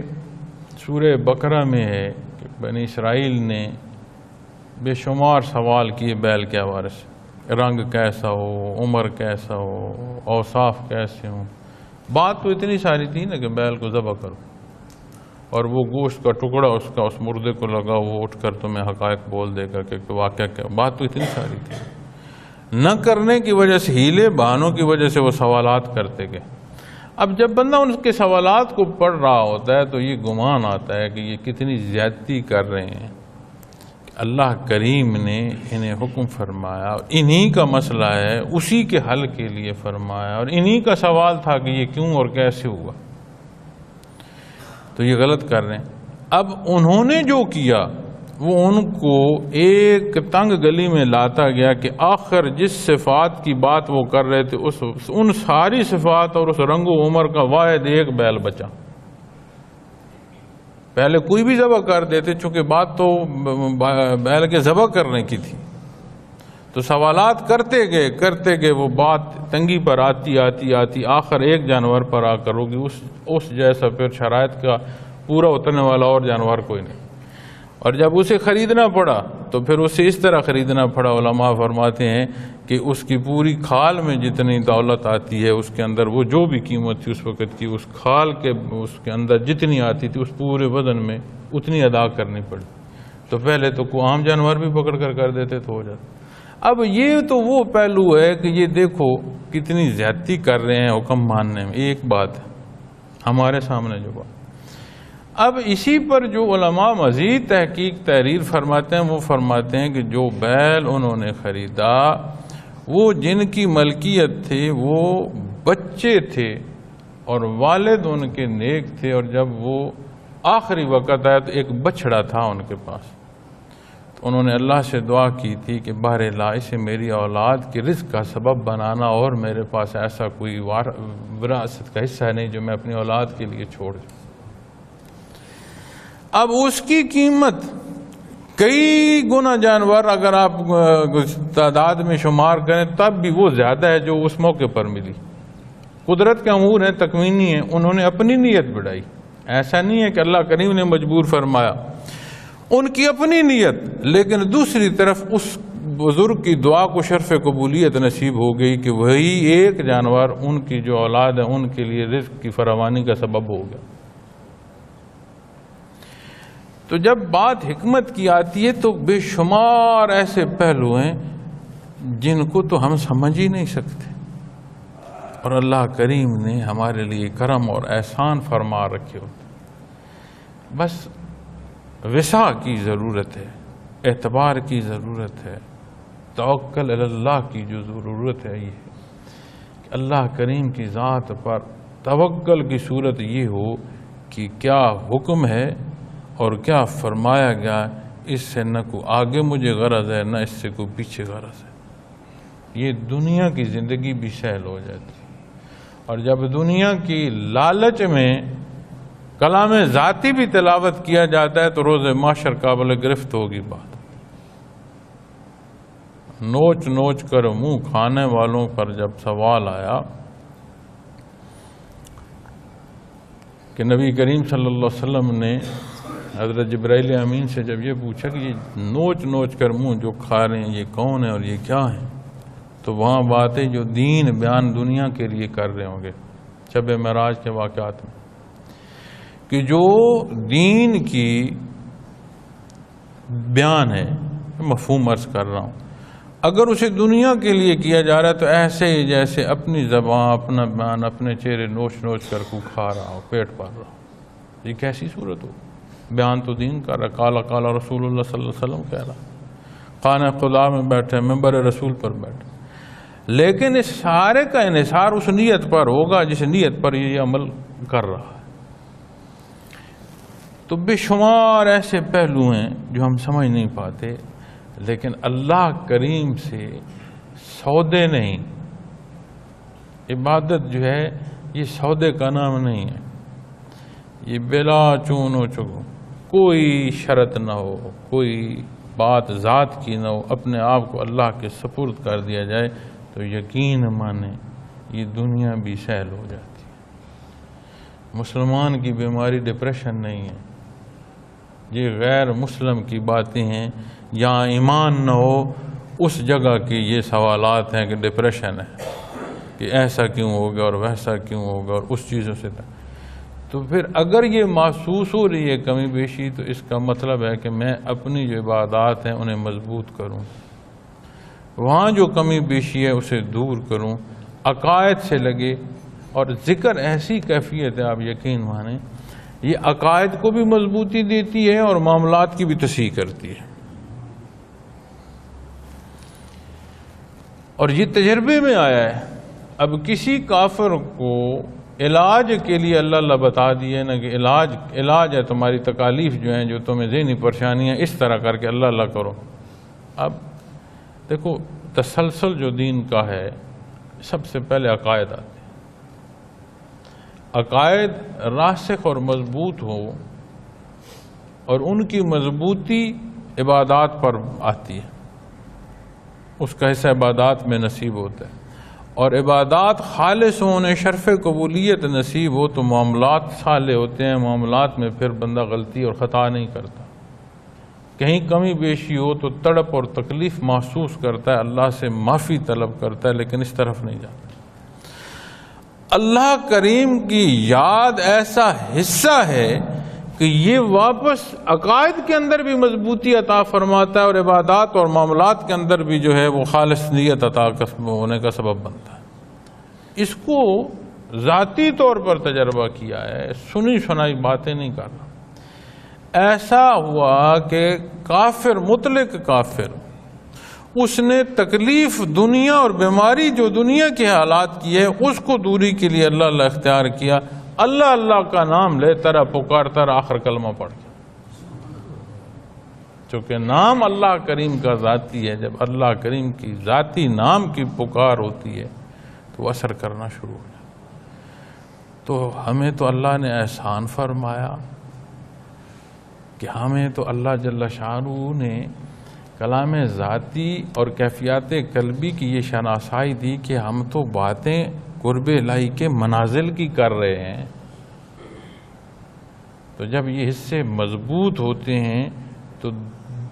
سورہ بقرہ میں ہے کہ بنی اسرائیل نے بے شمار سوال کیے بیل کے حوالے سے، رنگ کیسا ہو، عمر کیسا ہو، اوصاف کیسے ہوں۔ بات تو اتنی ساری تھی نا کہ بیل کو ذبح کرو، اور وہ گوشت کا ٹکڑا اس مردے کو لگا، وہ اٹھ کر تمہیں حقائق بول دے گا کہ واقعہ کیا۔ بات تو اتنی ساری تھی، نہ کرنے کی وجہ سے، ہیلے بہانوں کی وجہ سے وہ سوالات کرتے گئے۔ اب جب بندہ ان کے سوالات کو پڑھ رہا ہوتا ہے تو یہ گمان آتا ہے کہ یہ کتنی زیادتی کر رہے ہیں۔ اللہ کریم نے انہیں حکم فرمایا، اور انہی کا مسئلہ ہے، اسی کے حل کے لیے فرمایا، اور انہی کا سوال تھا کہ یہ کیوں اور کیسے ہوا، تو یہ غلط کر رہے ہیں۔ اب انہوں نے جو کیا وہ ان کو ایک تنگ گلی میں لاتا گیا کہ آخر جس صفات کی بات وہ کر رہے تھے ان ساری صفات اور اس رنگ و عمر کا واحد ایک بیل بچا۔ پہلے کوئی بھی ذبح کر دیتے، چونکہ بات تو بیل کے ذبح کرنے کی تھی، تو سوالات کرتے گئے وہ بات تنگی پر آتی آخر ایک جانور پر آ کر ہوگی، اس جیسا پھر شرائط کا پورا اترنے والا اور جانور کوئی نہیں۔ اور جب اسے خریدنا پڑا تو پھر اسے اس طرح خریدنا پڑا، علماء فرماتے ہیں کہ اس کی پوری کھال میں جتنی دولت آتی ہے، اس کے اندر وہ جو بھی قیمت تھی اس وقت کی، اس کھال کے اس کے اندر جتنی آتی تھی اس پورے وزن میں اتنی ادا کرنی پڑی۔ تو پہلے تو کوئی عام جانور بھی پکڑ کر دیتے تو ہو جاتا۔ اب یہ تو وہ پہلو ہے کہ یہ دیکھو کتنی زیادتی کر رہے ہیں حکم ماننے میں، ایک بات ہے ہمارے سامنے جو بات۔ اب اسی پر جو علماء مزید تحقیق تحریر فرماتے ہیں، وہ فرماتے ہیں کہ جو بیل انہوں نے خریدا وہ جن کی ملکیت تھی وہ بچے تھے اور والد ان کے نیک تھے، اور جب وہ آخری وقت آیا تو ایک بچڑا تھا ان کے پاس، تو انہوں نے اللہ سے دعا کی تھی کہ بہر لا اسے میری اولاد کے رزق کا سبب بنانا، اور میرے پاس ایسا کوئی وراثت کا حصہ نہیں جو میں اپنی اولاد کے لیے چھوڑ دوں۔ اب اس کی قیمت کئی گنا جانور اگر آپ تعداد میں شمار کریں تب بھی وہ زیادہ ہے جو اس موقع پر ملی۔ قدرت کے امور ہیں، تکوینی ہیں، انہوں نے اپنی نیت بڑھائی، ایسا نہیں ہے کہ اللہ کریم نے مجبور فرمایا، ان کی اپنی نیت، لیکن دوسری طرف اس بزرگ کی دعا کو شرف قبولیت نصیب ہو گئی کہ وہی ایک جانور ان کی جو اولاد ہے ان کے لیے رزق کی فراوانی کا سبب ہو گیا۔ تو جب بات حکمت کی آتی ہے تو بے شمار ایسے پہلو ہیں جن کو تو ہم سمجھ ہی نہیں سکتے، اور اللہ کریم نے ہمارے لیے کرم اور احسان فرما رکھے ہوتے۔ بس وسع کی ضرورت ہے، اعتبار کی ضرورت ہے، توکل علی اللہ کی جو ضرورت ہے یہ ہے کہ اللہ کریم کی ذات پر توکل کی صورت یہ ہو کہ کیا حکم ہے اور کیا فرمایا گیا، اس سے نہ کوئی آگے مجھے غرض ہے نہ اس سے کوئی پیچھے غرض ہے، یہ دنیا کی زندگی بھی سہل ہو جاتی ہے۔ اور جب دنیا کی لالچ میں کلام ذاتی بھی تلاوت کیا جاتا ہے تو روز محشر قابل گرفت ہوگی بات۔ نوچ نوچ کر منہ کھانے والوں پر جب سوال آیا کہ نبی کریم صلی اللہ علیہ وسلم نے حضرت جبرائیل امین سے جب یہ پوچھا کہ یہ نوچ نوچ کر منہ جو کھا رہے ہیں یہ کون ہے اور یہ کیا ہیں، تو وہاں باتیں جو دین بیان دنیا کے لیے کر رہے ہوں گے شب معراج کے واقعات میں، کہ جو دین کی بیان ہے، مفہوم عرض کر رہا ہوں، اگر اسے دنیا کے لیے کیا جا رہا ہے تو ایسے ہی جیسے اپنی زبان اپنا بیان اپنے چہرے نوچ نوچ کر کو کھا رہا ہو، پیٹ پال رہا ہو، یہ کیسی صورت ہو؟ بیان تو دین کر رہا، کالا کالا رسول اللہ صلی اللہ علیہ وسلم کہہ رہا، خانہ خدا میں بیٹھے، منبر رسول پر بیٹھے، لیکن اس سارے کا انحصار اس نیت پر ہوگا جس نیت پر یہ عمل کر رہا ہے۔ تو بے شمار ایسے پہلو ہیں جو ہم سمجھ نہیں پاتے، لیکن اللہ کریم سے سودے نہیں، عبادت جو ہے یہ سودے کا نام نہیں ہے، یہ بلا چون و چگو، کوئی شرط نہ ہو، کوئی بات ذات کی نہ ہو، اپنے آپ کو اللہ کے سپرد کر دیا جائے تو یقین مانے یہ دنیا بھی سہل ہو جاتی ہے۔ مسلمان کی بیماری ڈپریشن نہیں ہے، یہ غیر مسلم کی باتیں ہیں، یہاں ایمان نہ ہو اس جگہ کی یہ سوالات ہیں کہ ڈپریشن ہے، کہ ایسا کیوں ہوگا اور ویسا کیوں ہوگا اور اس چیزوں سے تو پھر اگر یہ محسوس ہو رہی ہے کمی بیشی تو اس کا مطلب ہے کہ میں اپنی جو عبادات ہیں انہیں مضبوط کروں، وہاں جو کمی بیشی ہے اسے دور کروں، عقائد سے لگے۔ اور ذکر ایسی کیفیت ہے، آپ یقین مانیں، یہ عقائد کو بھی مضبوطی دیتی ہے اور معاملات کی بھی تصحیح کرتی ہے۔ اور یہ تجربے میں آیا ہے، اب کسی کافر کو علاج کے لیے اللہ بتا دیے نا کہ علاج ہے تمہاری تکالیف جو ہیں، جو تمہیں ذہنی پریشانیاں، اس طرح کر کے اللہ کرو۔ اب دیکھو تسلسل جو دین کا ہے، سب سے پہلے عقائد آتے ہیں، عقائد راسخ اور مضبوط ہو اور ان کی مضبوطی عبادات پر آتی ہے، اس کا حصہ عبادات میں نصیب ہوتا ہے، اور عبادات خالص ہونے، شرف قبولیت نصیب ہو تو معاملات صالح ہوتے ہیں، معاملات میں پھر بندہ غلطی اور خطا نہیں کرتا، کہیں کمی بیشی ہو تو تڑپ اور تکلیف محسوس کرتا ہے، اللہ سے معافی طلب کرتا ہے، لیکن اس طرف نہیں جاتا۔ اللہ کریم کی یاد ایسا حصہ ہے کہ یہ واپس عقائد کے اندر بھی مضبوطی عطا فرماتا ہے اور عبادات اور معاملات کے اندر بھی جو ہے وہ خالص نیت عطا ہونے کا سبب بنتا ہے۔ اس کو ذاتی طور پر تجربہ کیا ہے، سنی سنائی باتیں نہیں کر رہا۔ ایسا ہوا کہ کافر، مطلق کافر، اس نے تکلیف دنیا اور بیماری جو دنیا کے حالات کی ہے اس کو دوری کے لیے اللہ اختیار کیا، اللہ کا نام لیتا رہا، پکارتا رہا، آخر کلمہ پڑھ گیا۔ چونکہ نام اللہ کریم کا ذاتی ہے، جب اللہ کریم کی ذاتی نام کی پکار ہوتی ہے تو وہ اثر کرنا شروع ہو جاتا۔ تو ہمیں تو اللہ نے احسان فرمایا کہ ہمیں تو اللہ جل شانہ نے کلام ذاتی اور کیفیات قلبی کی یہ شناسائی دی کہ ہم تو باتیں قرب الہی کے منازل کی کر رہے ہیں۔ تو جب یہ حصے مضبوط ہوتے ہیں تو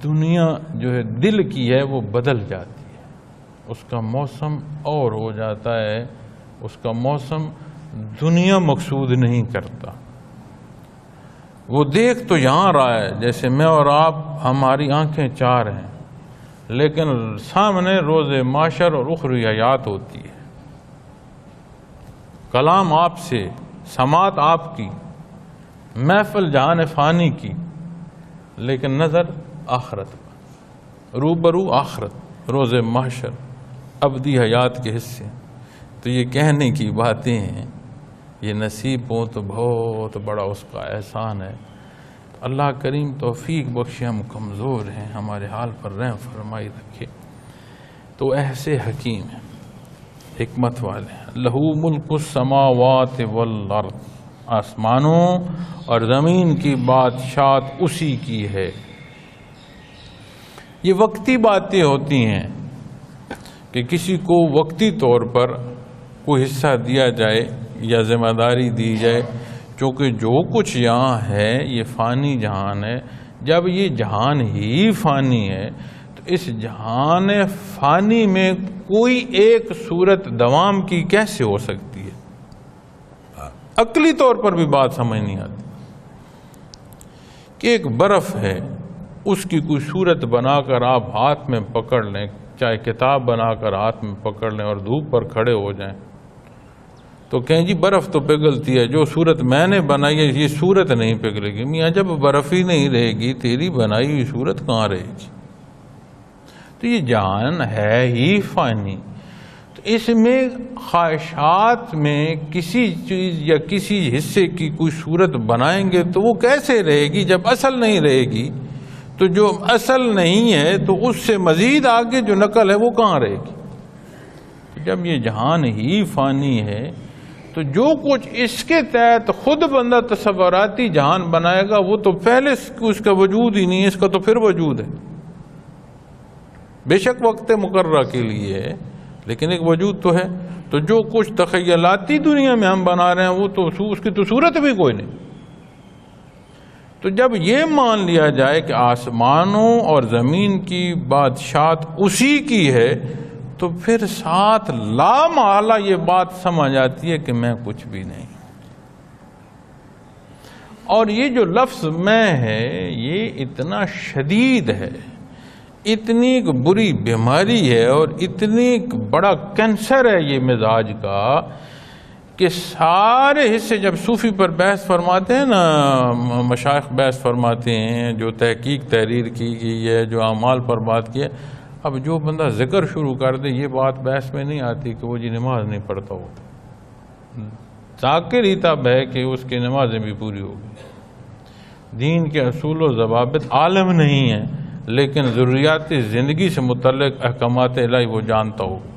دنیا جو ہے دل کی ہے وہ بدل جاتی ہے، اس کا موسم اور ہو جاتا ہے، اس کا موسم دنیا مقصود نہیں کرتا۔ وہ دیکھ تو یہاں رہا ہے، جیسے میں اور آپ، ہماری آنکھیں چار ہیں، لیکن سامنے روز معاشر اور اخروی حیات ہوتی ہے۔ کلام آپ سے، سماعت آپ کی، محفل جہان فانی کی لیکن نظر آخرت پر، روبرو آخرت، روز محشر، ابدی حیات کے حصے. تو یہ کہنے کی باتیں ہیں، یہ نصیب ہو تو بہت بڑا اس کا احسان ہے. اللہ کریم توفیق بخشے، ہم کمزور ہیں، ہمارے حال پر رحم فرمائی رکھے. تو ایسے حکیم ہیں، حکمت والے ہیں. لہو ملک السماوات والارض، آسمانوں اور زمین کی بادشاہت اسی کی ہے. یہ وقتی باتیں ہوتی ہیں کہ کسی کو وقتی طور پر کوئی حصہ دیا جائے یا ذمہ داری دی جائے، چونکہ جو کچھ یہاں ہے یہ فانی جہان ہے. جب یہ جہان ہی فانی ہے تو اس جہان فانی میں کوئی ایک صورت دوام کی کیسے ہو سکتی ہے؟ عقلی طور پر بھی بات سمجھ نہیں آتی کہ ایک برف ہے، اس کی کوئی صورت بنا کر آپ ہاتھ میں پکڑ لیں، چاہے کتاب بنا کر ہاتھ میں پکڑ لیں اور دھوپ پر کھڑے ہو جائیں تو کہیں جی برف تو پگھلتی ہے، جو صورت میں نے بنائی ہے یہ صورت نہیں پگھلے گی. میاں جب برف ہی نہیں رہے گی تیری بنائی ہوئی صورت کہاں رہے گی؟ تو یہ جہان ہے ہی فانی. تو اس میں خواہشات میں کسی چیز یا کسی حصے کی کوئی صورت بنائیں گے تو وہ کیسے رہے گی جب اصل نہیں رہے گی؟ تو جو اصل نہیں ہے تو اس سے مزید آگے جو نقل ہے وہ کہاں رہے گی؟ تو جب یہ جہان ہی فانی ہے تو جو کچھ اس کے تحت خود بندہ تصوراتی جہان بنائے گا وہ تو پہلے اس کا وجود ہی نہیں ہے، اس کا تو پھر وجود ہے. بے شک وقت مقررہ کے لیے ہے لیکن ایک وجود تو ہے. تو جو کچھ تخیلاتی دنیا میں ہم بنا رہے ہیں وہ تو اس کی تو صورت بھی کوئی نہیں. تو جب یہ مان لیا جائے کہ آسمانوں اور زمین کی بادشاہت اسی کی ہے تو پھر ساتھ لا محالہ یہ بات سمجھ آتی ہے کہ میں کچھ بھی نہیں. اور یہ جو لفظ میں ہے یہ اتنا شدید ہے، اتنی بری بیماری ہے اور اتنی بڑا کینسر ہے یہ مزاج کا کہ سارے حصے جب صوفی پر بحث فرماتے ہیں نا، مشائخ بحث فرماتے ہیں، جو تحقیق تحریر کی گئی ہے، جو اعمال پر بات کی ہے. اب جو بندہ ذکر شروع کر دے یہ بات بحث میں نہیں آتی کہ وہ جی نماز نہیں پڑھتا ہو، ذاکر ہی تب ہے کہ اس کی نمازیں بھی پوری ہوگی. دین کے اصول و ضوابط عالم نہیں ہیں لیکن ضروریات زندگی سے متعلق احکامات الہی وہ جانتا ہوگا.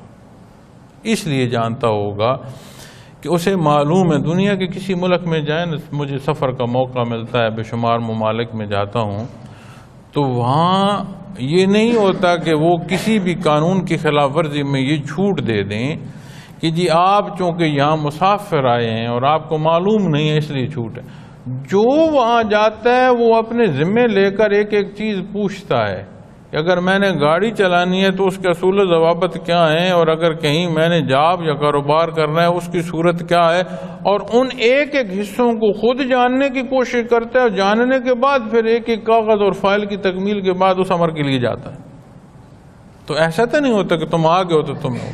اس لیے جانتا ہوگا کہ اسے معلوم ہے. دنیا کے کسی ملک میں جائیں، مجھے سفر کا موقع ملتا ہے، بے شمار ممالک میں جاتا ہوں تو وہاں یہ نہیں ہوتا کہ وہ کسی بھی قانون کی خلاف ورزی میں یہ چھوٹ دے دیں کہ جی آپ چونکہ یہاں مسافر آئے ہیں اور آپ کو معلوم نہیں ہے اس لیے چھوٹ ہے. جو وہاں جاتا ہے وہ اپنے ذمے لے کر ایک ایک چیز پوچھتا ہے کہ اگر میں نے گاڑی چلانی ہے تو اس کے اصول و ضوابط کیا ہیں، اور اگر کہیں میں نے جاب یا کاروبار کرنا ہے اس کی صورت کیا ہے، اور ان ایک ایک حصوں کو خود جاننے کی کوشش کرتا ہے اور جاننے کے بعد پھر ایک ایک کاغذ اور فائل کی تکمیل کے بعد اس عمر کے لیے جاتا ہے. تو ایسا تو نہیں ہوتا کہ تم آگے ہو تو تم ہو.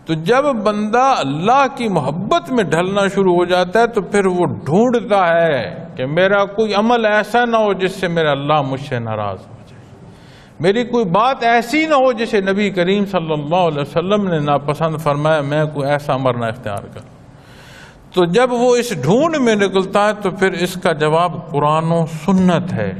تو جب بندہ اللہ کی محبت میں ڈھلنا شروع ہو جاتا ہے تو پھر وہ ڈھونڈتا ہے کہ میرا کوئی عمل ایسا نہ ہو جس سے میرا اللہ مجھ سے ناراض ہو جائے، میری کوئی بات ایسی نہ ہو جسے نبی کریم صلی اللہ علیہ وسلم نے ناپسند فرمایا، میں کوئی ایسا عمل نہ اختیار کروں. تو جب وہ اس ڈھونڈ میں نکلتا ہے تو پھر اس کا جواب قرآن و سنت ہے.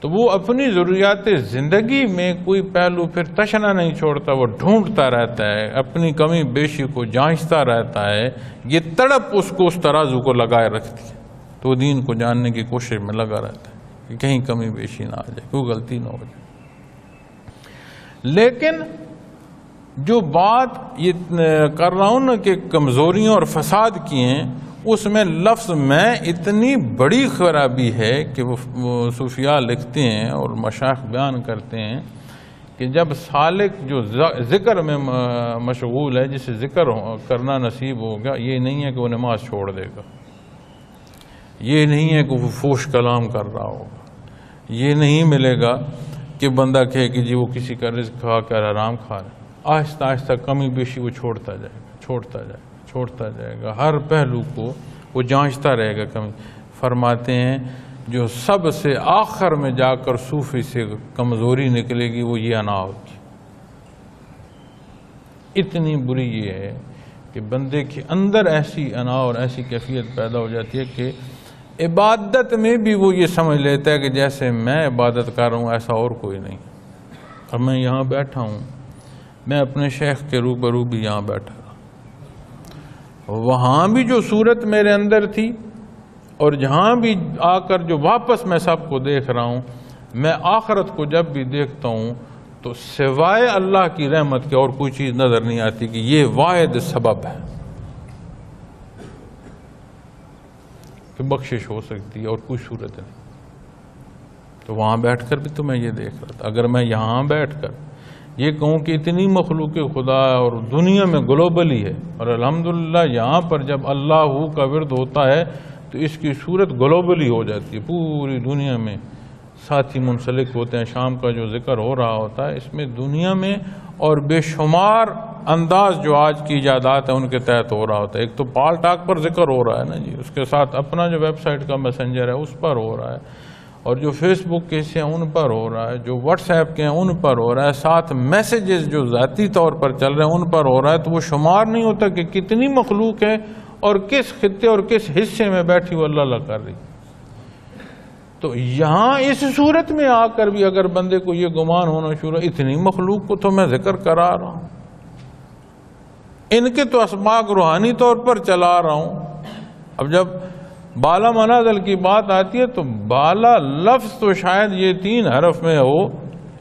تو وہ اپنی ضروریات زندگی میں کوئی پہلو پھر تشنا نہیں چھوڑتا، وہ ڈھونڈتا رہتا ہے، اپنی کمی بیشی کو جانچتا رہتا ہے. یہ تڑپ اس کو اس ترازو کو لگائے رکھتی ہے تو وہ دین کو جاننے کی کوشش میں لگا رہتا ہے کہ کہیں کمی بیشی نہ آ جائے، کوئی غلطی نہ ہو جائے. لیکن جو بات یہ کر رہا ہوں نا کہ کمزوریاں اور فساد کی ہیں، اس میں لفظ میں اتنی بڑی خرابی ہے کہ وہ صوفیاء لکھتے ہیں اور مشائخ بیان کرتے ہیں کہ جب سالک جو ذکر میں مشغول ہے، جسے ذکر کرنا نصیب ہوگا، یہ نہیں ہے کہ وہ نماز چھوڑ دے گا، یہ نہیں ہے کہ وہ فوش کلام کر رہا ہوگا، یہ نہیں ملے گا کہ بندہ کہے کہ جی وہ کسی کا رزق کھا کر آرام کھا رہا ہے. آہستہ آہستہ کمی بیشی وہ چھوڑتا جائے گا، چھوڑتا جائے گا، چھوڑتا جائے گا. ہر پہلو کو وہ جانچتا رہے گا. کمی فرماتے ہیں جو سب سے آخر میں جا کر صوفی سے کمزوری نکلے گی وہ یہ انا ہوگی. اتنی بری یہ ہے کہ بندے کے اندر ایسی انا اور ایسی کیفیت پیدا ہو جاتی ہے کہ عبادت میں بھی وہ یہ سمجھ لیتا ہے کہ جیسے میں عبادت کر رہا ہوں ایسا اور کوئی نہیں. اب میں یہاں بیٹھا ہوں، میں اپنے شیخ کے روبرو بھی یہاں بیٹھا، وہاں بھی جو صورت میرے اندر تھی اور جہاں بھی آ کر جو واپس میں سب کو دیکھ رہا ہوں، میں آخرت کو جب بھی دیکھتا ہوں تو سوائے اللہ کی رحمت کے اور کوئی چیز نظر نہیں آتی کہ یہ واحد سبب ہے کہ بخشش ہو سکتی ہے اور کوئی صورت نہیں. تو وہاں بیٹھ کر بھی تو میں یہ دیکھ رہا تھا. اگر میں یہاں بیٹھ کر یہ کہوں کہ اتنی مخلوق خدا اور دنیا میں گلوبلی ہے، اور الحمدللہ یہاں پر جب اللہ کا ورد ہوتا ہے تو اس کی صورت گلوبلی ہو جاتی ہے، پوری دنیا میں ساتھی منسلک ہوتے ہیں. شام کا جو ذکر ہو رہا ہوتا ہے اس میں دنیا میں اور بے شمار انداز جو آج کی ایجادات ہیں ان کے تحت ہو رہا ہوتا ہے. ایک تو پال ٹاک پر ذکر ہو رہا ہے نا جی، اس کے ساتھ اپنا جو ویب سائٹ کا میسنجر ہے اس پر ہو رہا ہے، اور جو فیس بک کے ہیں ان پر ہو رہا ہے، جو واٹس ایپ کے ہیں ان پر ہو رہا ہے، ساتھ میسیجز جو ذاتی طور پر چل رہے ہیں ان پر ہو رہا ہے. تو وہ شمار نہیں ہوتا کہ کتنی مخلوق ہے اور کس خطے اور کس حصے میں بیٹھی وہ اللہ کر رہی. تو یہاں اس صورت میں آ کر بھی اگر بندے کو یہ گمان ہونا شروع، اتنی مخلوق کو تو میں ذکر کرا رہا ہوں، ان کے تو اسماق روحانی طور پر چلا رہا ہوں. اب جب بالا منازل کی بات آتی ہے تو بالا لفظ تو شاید یہ 3 حرف میں ہو،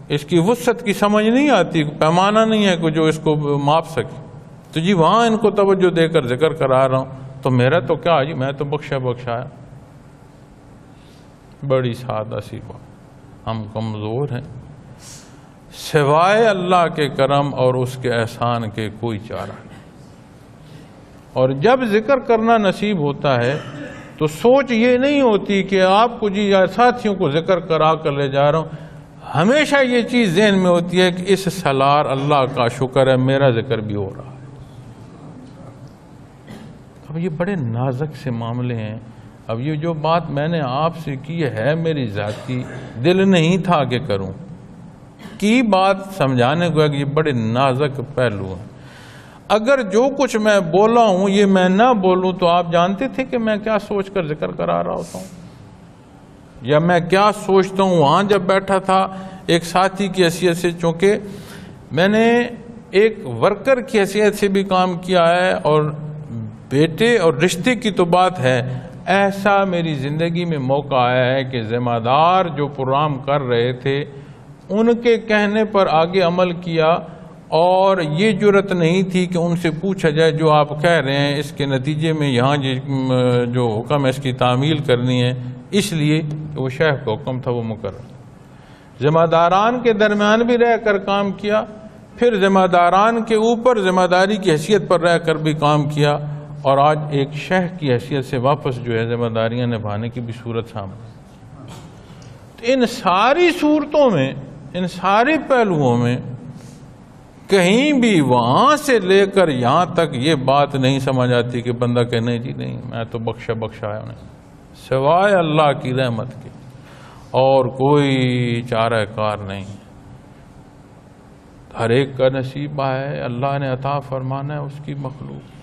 اس کی وسعت کی سمجھ نہیں آتی، پیمانہ نہیں ہے کہ جو اس کو ماپ سکے. تو جی وہاں ان کو توجہ دے کر ذکر کرا رہا ہوں. تو میرا تو کیا جی، میں تو بخشایا. بڑی سادہ سی بات، ہم کمزور ہیں، سوائے اللہ کے کرم اور اس کے احسان کے کوئی چارہ نہیں. اور جب ذکر کرنا نصیب ہوتا ہے تو سوچ یہ نہیں ہوتی کہ آپ کو جی یا ساتھیوں کو ذکر کرا کر لے جا رہا ہوں، ہمیشہ یہ چیز ذہن میں ہوتی ہے کہ اس سالار اللہ کا شکر ہے میرا ذکر بھی ہو رہا ہے. اب یہ بڑے نازک سے معاملے ہیں. اب یہ جو بات میں نے آپ سے کی ہے میری ذاتی دل نہیں تھا کہ کروں کی بات سمجھانے کو ہے کہ یہ بڑے نازک پہلو ہیں. اگر جو کچھ میں بولا ہوں یہ میں نہ بولوں تو آپ جانتے تھے کہ میں کیا سوچ کر ذکر کرا رہا ہوتا ہوں، یا میں کیا سوچتا ہوں. وہاں جب بیٹھا تھا ایک ساتھی کی حیثیت سے، چونکہ میں نے ایک ورکر کی حیثیت سے بھی کام کیا ہے، اور بیٹے اور رشتے کی تو بات ہے، ایسا میری زندگی میں موقع آیا ہے کہ ذمہ دار جو پروگرام کر رہے تھے ان کے کہنے پر آگے عمل کیا، اور یہ جرت نہیں تھی کہ ان سے پوچھا جائے جو آپ کہہ رہے ہیں اس کے نتیجے میں یہاں جو حکم ہے اس کی تعمیل کرنی ہے، اس لیے کہ وہ شیخ کا حکم تھا وہ مقرر. ذمہ داران کے درمیان بھی رہ کر کام کیا، پھر ذمہ داران کے اوپر ذمہ داری کی حیثیت پر رہ کر بھی کام کیا، اور آج ایک شیخ کی حیثیت سے واپس جو ہے ذمہ داریاں نبھانے کی بھی صورت سامنے. تو ان ساری صورتوں میں، ان سارے پہلوؤں میں کہیں بھی وہاں سے لے کر یہاں تک یہ بات نہیں سمجھ آتی کہ بندہ کہ نہیں جی نہیں میں تو بخشایا نہیں، سوائے اللہ کی رحمت کے اور کوئی چارہ کار نہیں. ہر ایک کا نصیب ہے، اللہ نے عطا فرمانا ہے اس کی مخلوق.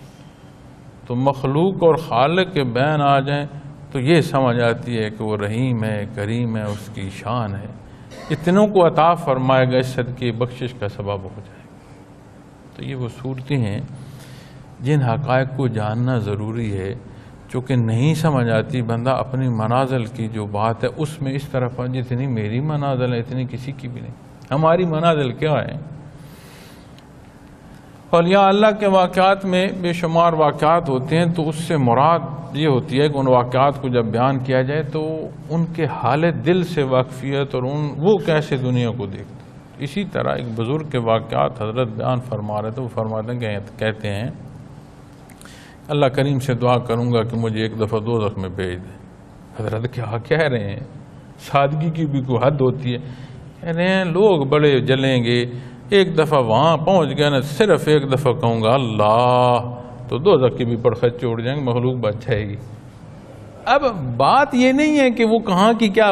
تو مخلوق اور خالق کے بین آ جائیں تو یہ سمجھ آتی ہے کہ وہ رحیم ہے، کریم ہے، اس کی شان ہے. اتنوں کو عطا فرمائے گا، اس صدقے بخشش کا سبب ہو جائے. تو یہ وہ صورتیں ہیں جن حقائق کو جاننا ضروری ہے، چونکہ نہیں سمجھ آتی. بندہ اپنی منازل کی جو بات ہے اس میں اس طرف جتنی میری منازل ہے اتنی کسی کی بھی نہیں. ہماری منازل کیا ہے؟ اولیاء اللہ کے واقعات میں بے شمار واقعات ہوتے ہیں، تو اس سے مراد یہ ہوتی ہے کہ ان واقعات کو جب بیان کیا جائے تو ان کے حال دل سے واقفیت اور وہ کیسے دنیا کو دیکھتے. اسی طرح ایک بزرگ کے واقعات حضرت بیان فرما رہے تھے. وہ فرماتے ہیں کہتے ہیں اللہ کریم سے دعا کروں گا کہ مجھے ایک دفعہ دوزخ میں بھیج دیں. حضرت کیا کہہ رہے ہیں؟ سادگی کی بھی کوئی حد ہوتی ہے. کہہ رہے ہیں لوگ بڑے جلیں گے، ایک دفعہ وہاں پہنچ گیا نا، صرف ایک دفعہ کہوں گا اللہ تو دوزخ کی بھی پڑخت چھوڑ جائیں گے، مخلوق بچ جائے گی. اب بات یہ نہیں ہے کہ وہ کہاں کی کیا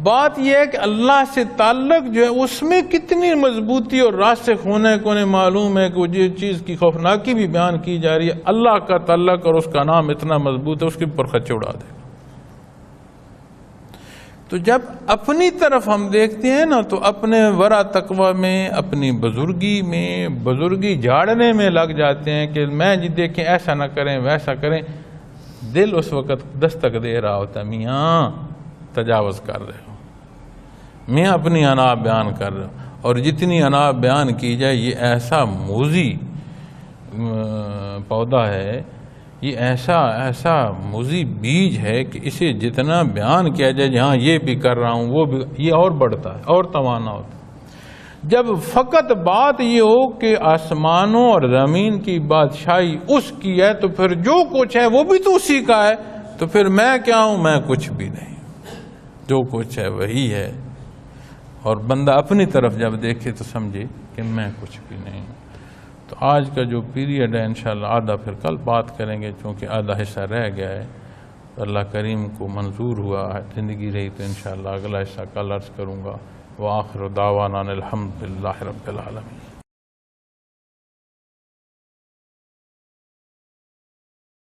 بات یہ ہے کہ اللہ سے تعلق جو ہے اس میں کتنی مضبوطی اور راسخ ہونے کو معلوم ہے کہ وہ جس چیز کی خوفناکی بھی بیان کی جا رہی ہے، اللہ کا تعلق اور اس کا نام اتنا مضبوط ہے اس کے اوپر خچے اڑا دے گا۔ تو جب اپنی طرف ہم دیکھتے ہیں نا تو اپنے ورع تقوی میں، اپنی بزرگی میں، بزرگی جھاڑنے میں لگ جاتے ہیں کہ میں جی دیکھیں ایسا نہ کریں ویسا کریں، دل اس وقت دستک دے رہا ہوتا ہے میاں تجاوز کر رہے ہو، میاں اپنی انا بیان کر رہے ہو، اور جتنی انا بیان کی جائے یہ ایسا موذی پودا ہے، یہ ایسا موذی بیج ہے کہ اسے جتنا بیان کیا جائے جہاں یہ بھی کر رہا ہوں وہ بھی، یہ اور بڑھتا ہے اور توانا ہوتا ہے۔ جب فقط بات یہ ہو کہ آسمانوں اور زمین کی بادشاہی اس کی ہے تو پھر جو کچھ ہے وہ بھی تو اسی کا ہے، تو پھر میں کیا ہوں؟ میں کچھ بھی نہیں، جو کچھ ہے وہی ہے۔ اور بندہ اپنی طرف جب دیکھے تو سمجھے کہ میں کچھ بھی نہیں۔ تو آج کا جو پیریڈ ہے انشاءاللہ آدھا پھر کل بات کریں گے، چونکہ آدھا حصہ رہ گیا ہے، اللہ کریم کو منظور ہوا زندگی رہی تو انشاءاللہ اگلا حصہ کل عرض کروں گا۔ وآخر دعوانا الحمدللہ رب العالمین۔